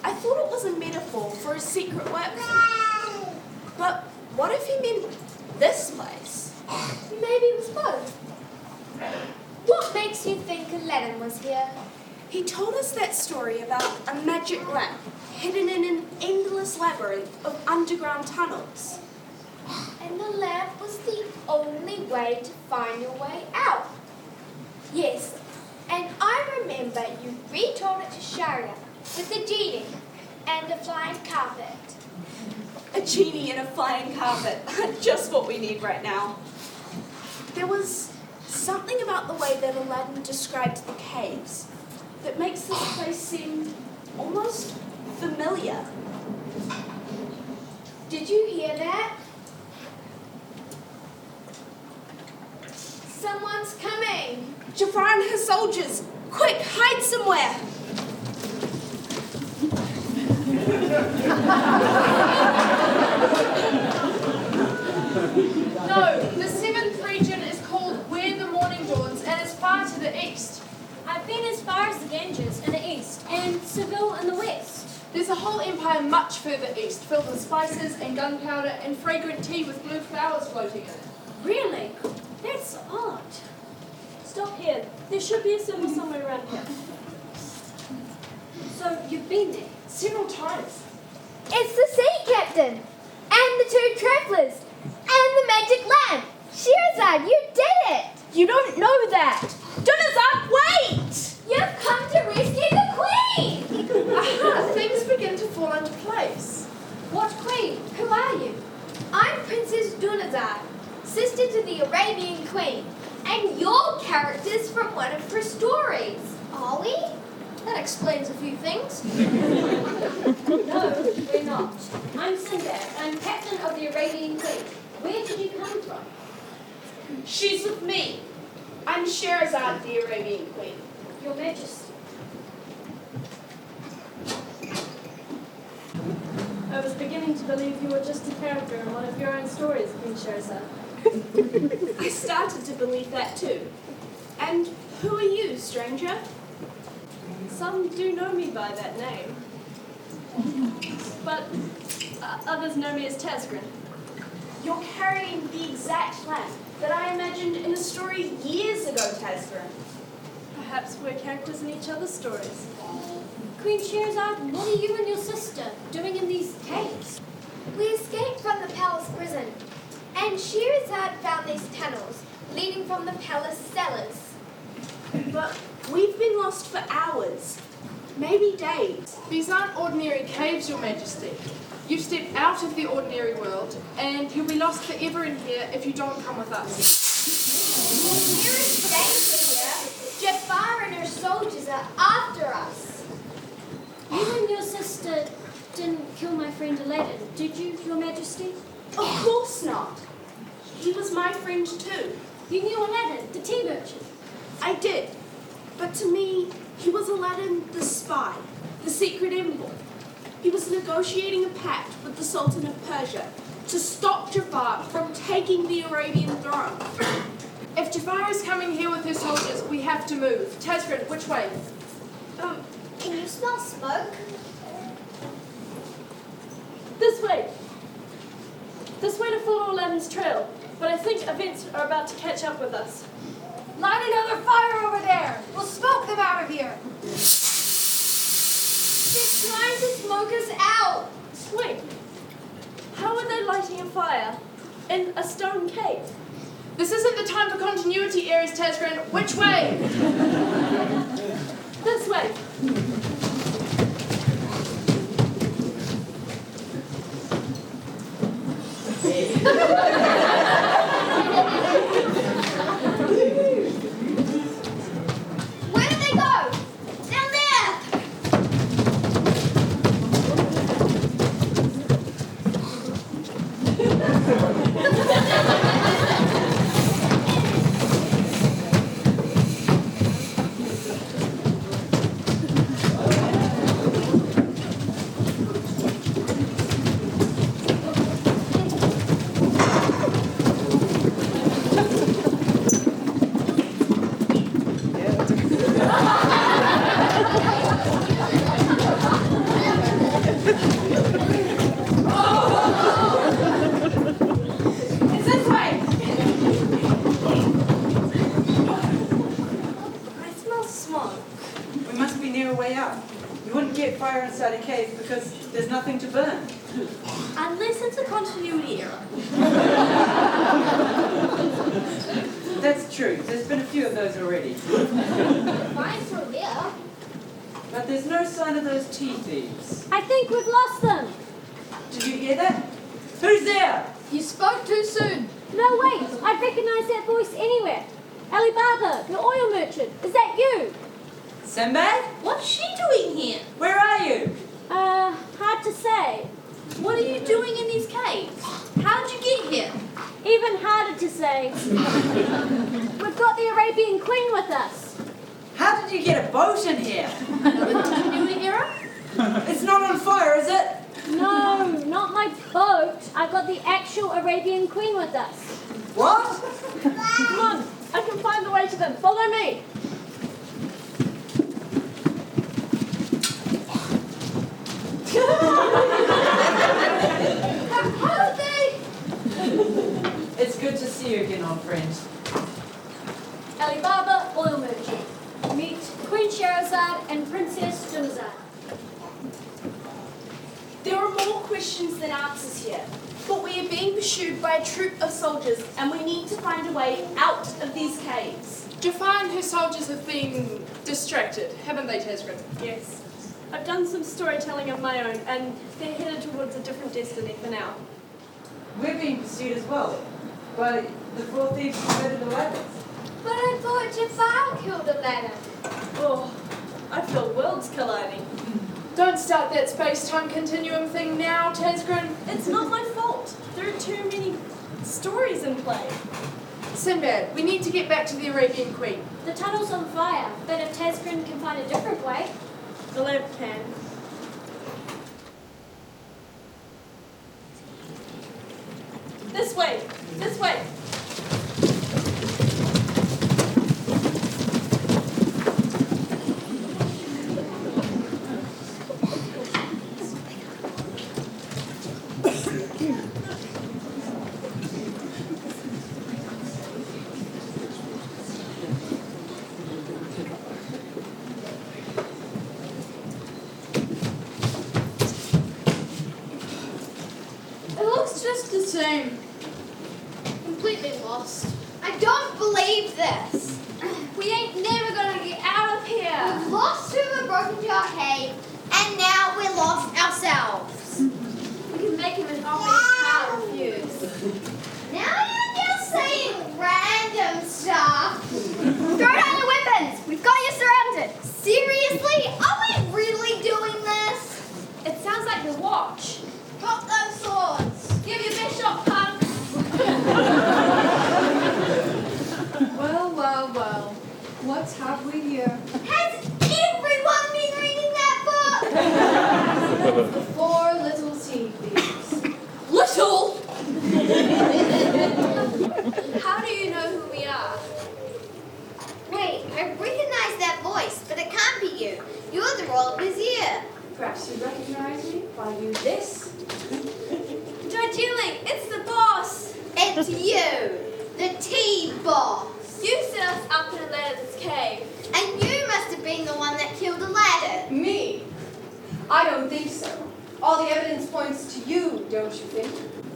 I thought it was a metaphor for a secret workplace. But what if he meant this place? Maybe it was both. What makes you think Aladdin was here? He told us that story about a magic lamp hidden in an endless labyrinth of underground tunnels. And the lamp was the only way to find your way out. Yes, and I remember you retold it to Sharia with the genie and a flying carpet. A genie and a flying carpet. Just what we need right now. There was something about the way that Aladdin described the caves that makes this place seem almost familiar. Did you hear that? Someone's coming. Jafar and his soldiers! Quick, hide somewhere! No, the seventh region is called Where the Morning Dawns and is far to the east. I've been as far as the Ganges in the east and Seville in the west. There's a whole empire much further east, filled with spices and gunpowder and fragrant tea with blue flowers floating in it. Really? That's odd. Stop here. There should be a symbol somewhere around here. So you've been there? Several times. It's the sea captain and the two travelers and the magic lamp. Shirazad, you did it! You don't know that! Dunazak, wait! You've come to rescue the queen! Aha, things begin to fall into place. What queen? Who are you? I'm Princess Dunazad, sister to the Arabian Queen. for stories. Are we? That explains a few things. No, we're not. I'm Sinbad. I'm captain of the Arabian Queen. Where did you come from? She's with me. I'm Sherazad, the Arabian Queen. Your Majesty. I was beginning to believe you were just a character in one of your own stories, Queen Sherazad. I started to believe that too. And who are you, stranger? Some do know me by that name, but others know me as Tasgrin. You're carrying the exact lamp that I imagined in a story years ago, Tasgrin. Perhaps we're characters in each other's stories. Queen Sherazad, what are you and your sister doing in these caves? We escaped from the palace prison, and Sherazad found these tunnels leading from the palace cellars. But we've been lost for hours, maybe days. These aren't ordinary caves, Your Majesty. You've stepped out of the ordinary world, and you'll be lost forever in here if you don't come with us. There is danger here. Jafar and her soldiers are after us. You and your sister didn't kill my friend Aladdin, did you, Your Majesty? Of course not. He was my friend too. You knew Aladdin, the tea merchant. I did. But to me, he was Aladdin the spy, the secret envoy. He was negotiating a pact with the Sultan of Persia to stop Jafar from taking the Arabian throne. If Jafar is coming here with his soldiers, we have to move. Tasgrin, which way? Can you smell smoke? This way! This way to follow Aladdin's trail, but I think events are about to catch up with us. Light another fire over there. We'll smoke them out of here. They're trying to smoke us out. Wait, how are they lighting a fire in a stone cave? This isn't the time for continuity errors, Tasgrin. Which way? This way. Where did they go? Down there. It's this way. I smell smoke. We must be near a way out. You wouldn't get fire inside a cave because there's nothing to burn. Unless it's a continuity error. That's true. There's been a few of those already. Fine through here. But there's no sign of those tea thieves. I think we've lost them. Did you hear that? Who's there? You spoke too soon. No, wait, I'd recognise that voice anywhere. Alibaba, the oil merchant. Is that you? Sinbad? What's she doing here? Where are you? Hard to say. What are you doing in these caves? How'd you get here? Even harder to say. We've got the Arabian Queen with us. How did you get a boat in here? Another continuity error? It's not on fire, is it? No, not my boat. I've got the actual Arabian Queen with us. What? Come on, I can find the way to them. Follow me. How did they? It's good to see you again, old friend. Alibaba, oil merchant. Meet Queen Sherazad and Princess Dunazad. There are more questions than answers here. But we are being pursued by a troop of soldiers, and we need to find a way out of these caves. Jafar and his soldiers have been distracted, haven't they, Tasgrin? Yes. I've done some storytelling of my own, and they're headed towards a different destiny for now. We're being pursued as well by the four thieves who murdered Aladdin. But I thought Jafar killed Aladdin. Oh, I feel worlds colliding. Don't start that space-time continuum thing now, Tezgrin. It's not my fault. There are too many stories in play. Sinbad, we need to get back to the Arabian Queen. The tunnel's on fire, but if Tazgrin can find a different way, The lamp can. This way! This way! It looks just the same. Completely lost. I don't believe this. We ain't never gonna get out of here. We've lost who were broken into our cave, and now we're lost ourselves. We can make him an offer he can't refuse. Now you're just saying random stuff. Throw down your weapons. We've got you surrounded. Seriously? Are we really doing this? It sounds like your watch. Drop those swords. Give your best shot, punk. Well, well, well. What have we here? Has everyone been reading that book? The Four Little Sea Thieves. Little! How do you know who we are? Wait, I recognize that voice, but it can't be you. You're the royal vizier. Perhaps you recognize me if I use this. Darjeeling, it's the boss. It's you, the tea boss. You set us up in Aladdin's cave. And you must have been the one that killed Aladdin. Me? I don't think so. All the evidence points to you, don't you think?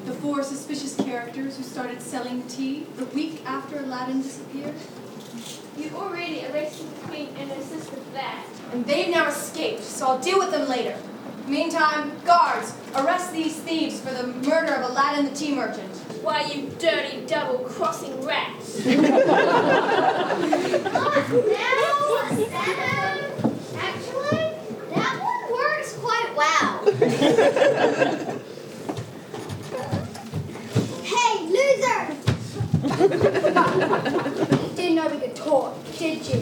The four suspicious characters who started selling tea the week after Aladdin disappeared. You already arrested the queen and assisted that. And they've now escaped, so I'll deal with them later. Meantime, guards, arrest these thieves for the murder of Aladdin the tea merchant. Why, you dirty double-crossing rats. Actually, that one works quite well. Hey, loser! You didn't know we could talk, did you?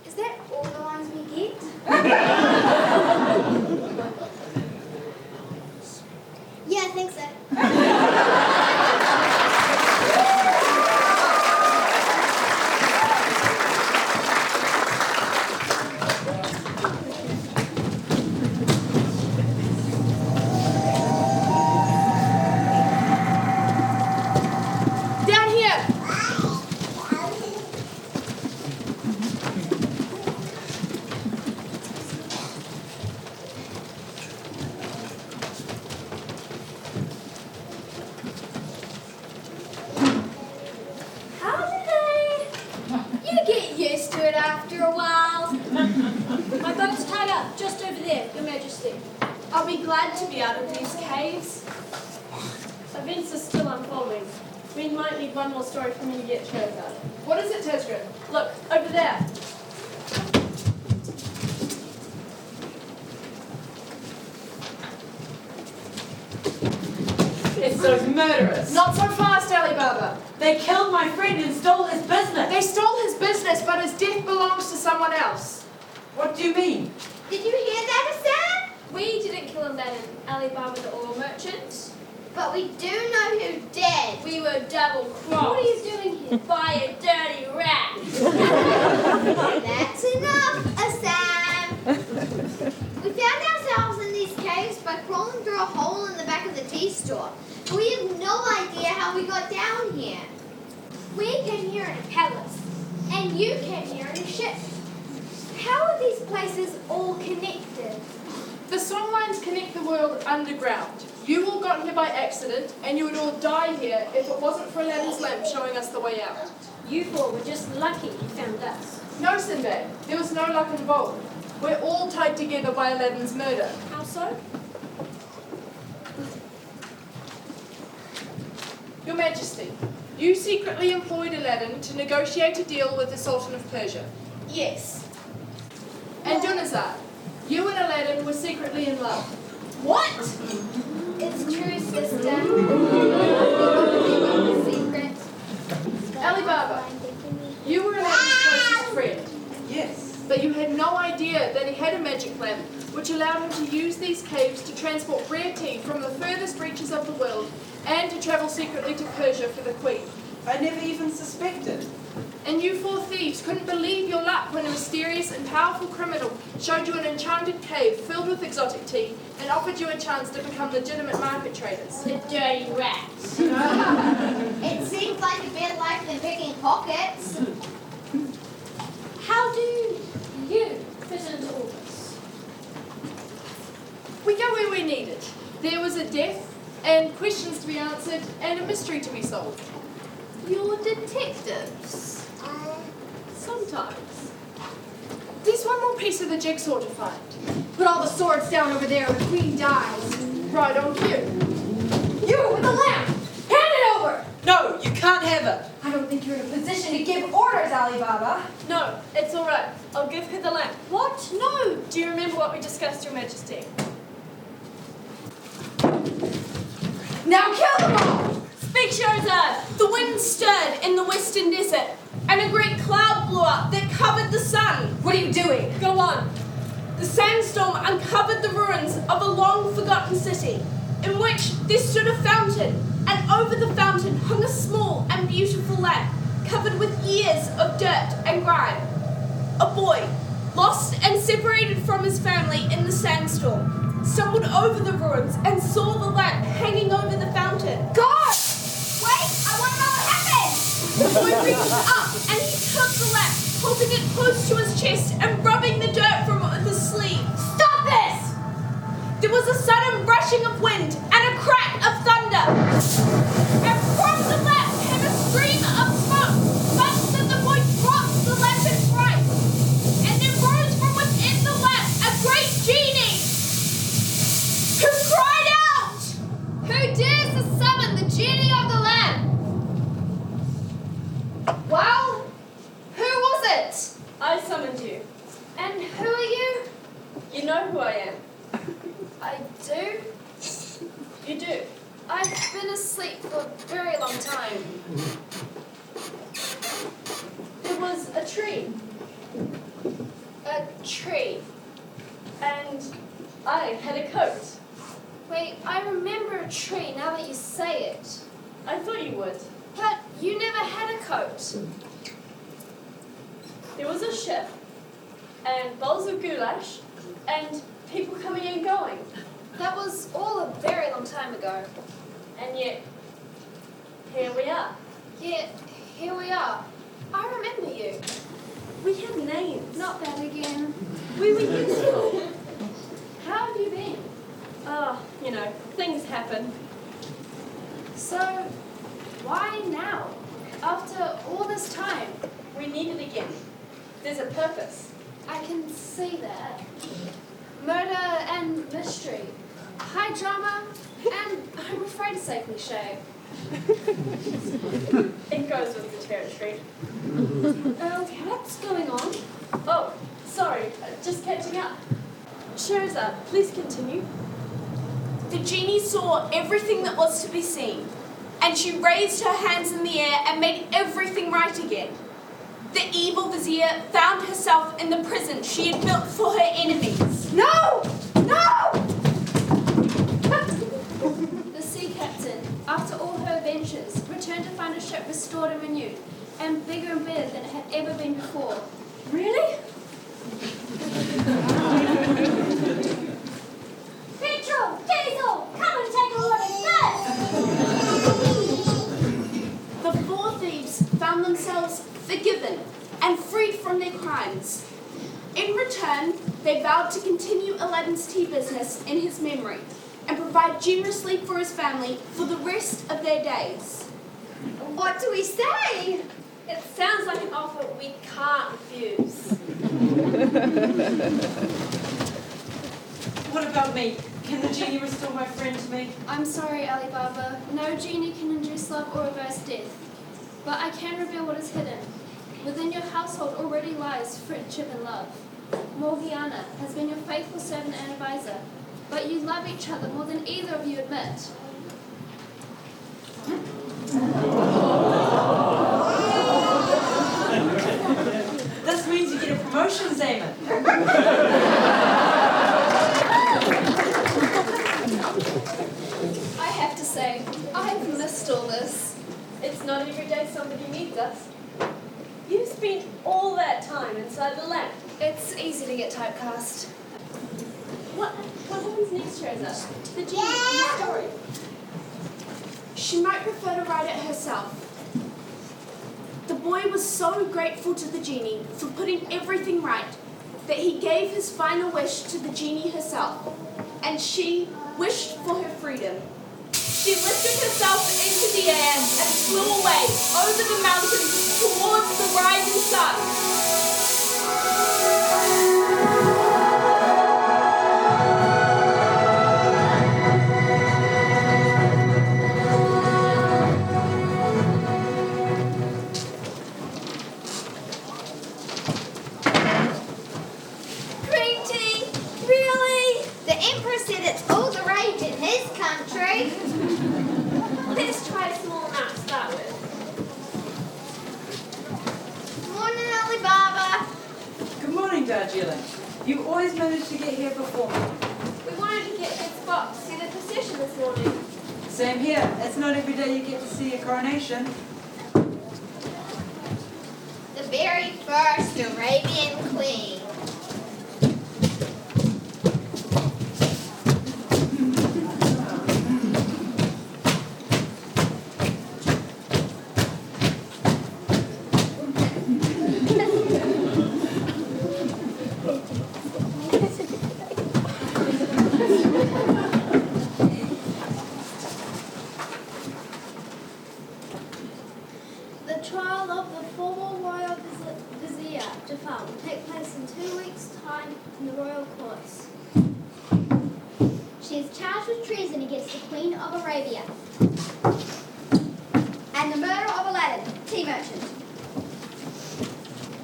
Is that all the ones we get? Yeah, I think so. Down here! How do they? You get used to it after a while. my boat's tied up just over there, Your Majesty. I'll be glad to be out of these caves. Events are still unfolding. We might need one more story for me to get sure about. What is it, Tezgrin? Look, over there. It's those murderers. Not so fast, Alibaba. They killed my friend and stole his business. They stole his business, but his death belongs to someone else. What do you mean? Did you hear that, Hassan? We didn't kill Aladdin, Alibaba the oil merchant. But we do know who did. We were double-crossed. What are you doing here? By a dirty rat. That's enough, Hassan. We found ourselves in these caves by crawling through a hole in the back of the tea store. We have no idea how we got down here. We came here in a palace, and you came here in a ship. How are these places all connected? The song lines connect the world underground. You all got here by accident, and you would all die here if it wasn't for Aladdin's lamp showing us the way out. You four were just lucky you found us. No, Sinbad, there was no luck involved. We're all tied together by Aladdin's murder. How so? Your Majesty, you secretly employed Aladdin to negotiate a deal with the Sultan of Persia. Yes. And Junazar, you and Aladdin were secretly in love. What? It's true, sister. Secret. Alibaba, you were Aladdin's closest friend, Yes. but you had no idea that he had a magic lamp which allowed him to use these caves to transport rare tea from the furthest reaches of the world and to travel secretly to Persia for the Queen. I never even suspected. And you four thieves couldn't believe your luck when a mysterious and powerful criminal showed you an enchanted cave filled with exotic tea and offered you a chance to become legitimate market traders. The dirty rats. It seems like a better life than picking pockets. How do you fit into all this? We go where we're needed. There was a death, and questions to be answered, and a mystery to be solved. You're detectives. Sometimes. There's one more piece of the jigsaw to find. Put all the swords down over there or the queen dies. Right on cue. You with the lamp! Hand it over! No, you can't have it. I don't think you're in a position to give orders, Alibaba. No, it's all right. I'll give her the lamp. What? No. Do you remember what we discussed, Your Majesty? Now kill them all! Speak, Scheherazade. The wind stirred in the western desert, and a great cloud blew up that covered the sun. What are you doing? Go on. The sandstorm uncovered the ruins of a long-forgotten city, in which there stood a fountain, and over the fountain hung a small and beautiful lamp, covered with years of dirt and grime. A boy, lost and separated from his family in the sandstorm, stumbled over the ruins and saw the lamp hanging over the fountain. God! Wait, I want to know what happened. The boy reached up and he took the lamp, holding it close to his chest and rubbing the dirt from his sleeve. Stop this! There was a sudden rushing of wind and a crack of thunder. And from the lamp came a stream of smoke, such that the boy dropped the lamp in fright. And there rose from within the lamp a great genie, who cried out, Who dares to summon the genie of the lamp? Well, who was it? I summoned you. And who are you? You know who I am. I do. You do. I've been asleep for a very long time. There was a tree, A tree. and I had a coat. Wait, I remember a tree now that you say it. I thought you would. But you never had a coat. There was a ship, and bowls of goulash, and people coming and going. That was all a very long time ago. And yet, here we are. Yet, here we are. I remember you. We have names. Not that again. We were useful. How have you been? Oh, you know, things happen. So, why now? After all this time? We need it again. There's a purpose. I can see that. Murder and mystery. High drama and, I'm afraid to say cliche. It goes with the territory. What's going on? Oh, sorry, just catching up. Scheherazade, please continue. The genie saw everything that was to be seen, and she raised her hands in the air and made everything right again. The evil vizier found herself in the prison she had built for her enemies. No! No! The sea captain, after all her adventures, returned to find a ship restored and renewed, and bigger and better than it had ever been before. Really? Petrol! Diesel! Come and take a look at this! The four thieves found return, they vowed to continue Aladdin's tea business in his memory and provide generously for his family for the rest of their days. What do we say? It sounds like an offer we can't refuse. What about me? Can the genie restore my friend to me? I'm sorry, Alibaba. No genie can induce love or reverse death. But I can reveal what is hidden. Within your household already lies friendship and love. Morgiana has been your faithful servant and advisor, but you love each other more than either of you admit. This means you get a promotion, Zaman. I have to say, I've missed all this. It's not every day somebody needs us. You've spent all that time inside the lamp. It's easy to get typecast. What happens next, Treasure? The genie in the story. She might prefer to write it herself. The boy was so grateful to the genie for putting everything right that he gave his final wish to the genie herself, and she wished for her freedom. She lifted herself into the air and flew away over the mountains towards the rising sun. Green tea? Really? The Emperor said it's all the rage in his country. Let's try a small amount to start with. Morning, Alibaba. Good morning, Darjeeling. You always manage to get here before me. We wanted to get a good spot to see the procession this morning. Same here. It's not every day you get to see a coronation. The very first Arabian Queen. The trial of the former royal vizier, Jafar, will take place in 2 weeks' time in the royal courts. She is charged with treason against the Queen of Arabia and the murder of Aladdin, tea merchant.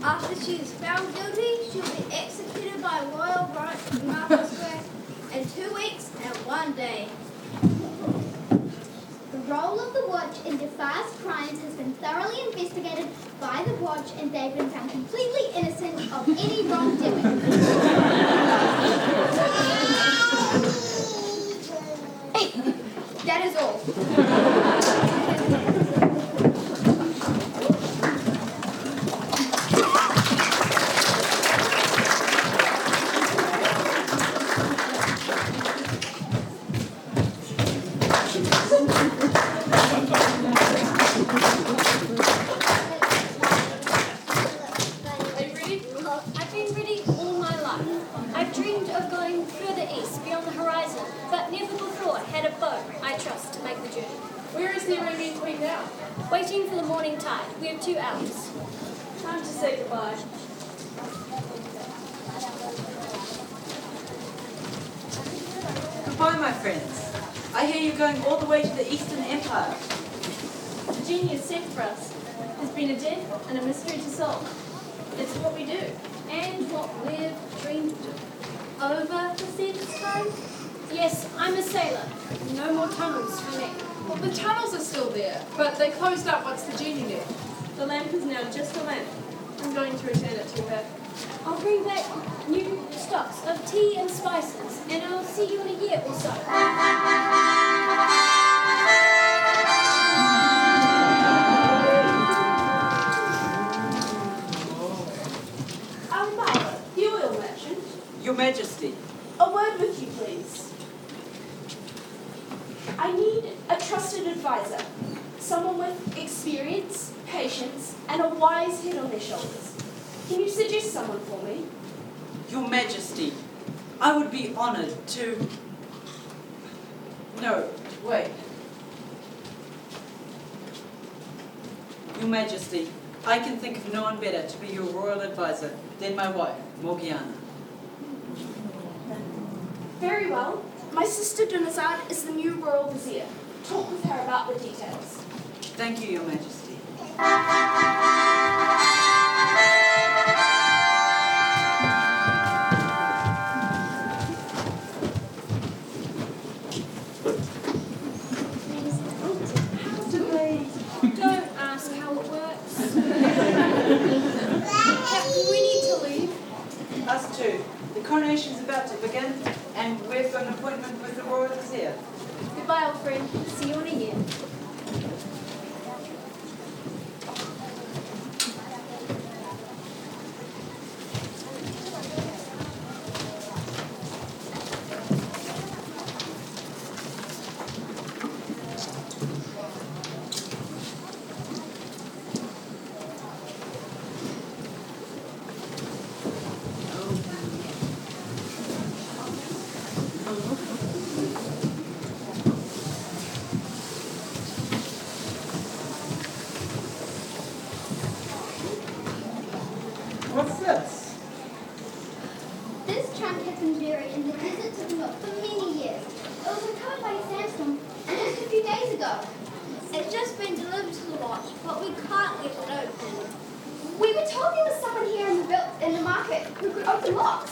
After she is found guilty, she will be executed by royal right in Market Square in 2 weeks and 1 day. The role of the watch in Jafar's crimes has been thoroughly investigated by the watch, and they've been found completely innocent of any wrongdoing. That is all. I've been ready all my life. I've dreamed of going further east, beyond the horizon, but never before had a boat, I trust, to make the journey. Where is the Arabian Queen now? Waiting for the morning tide. We have 2 hours. Time to say goodbye. Goodbye, my friends. I hear you're going all the way to the Eastern Empire. The genie is sent for us. There's been a death and a mystery to solve. It's what we do. And what we've dreamed over the seventh time? Yes, I'm a sailor. No more tunnels for me. Well, the tunnels are still there, but they closed up once the genie left. The lamp is now just a lamp. I'm going to return it to her. I'll bring back new stocks of tea and spices, and I'll see you in a year or so. Alibaba, the oil merchant. Your Majesty. A word with you, please. I need a trusted advisor, someone with experience, patience, and a wise head on their shoulders. Can you suggest someone for me? Your Majesty, I would be honored to... No, wait. Your Majesty, I can think of no one better to be your royal advisor than my wife, Morgiana. Very well. My sister Dunazad is the new royal vizier. Talk with her about the details. Thank you, Your Majesty. Don't ask how it works. Captain, we need to leave. Us too. The coronation's about to begin, and we've got an appointment with the royal vizier. Goodbye, old friend. See you in a year. What's this? This trunk has been buried in the desert of the north for many years. It was recovered by a sandstorm just a few days ago. It's just been delivered to the lodge, but we can't get it open. We were told there was someone here in the market who could open locks.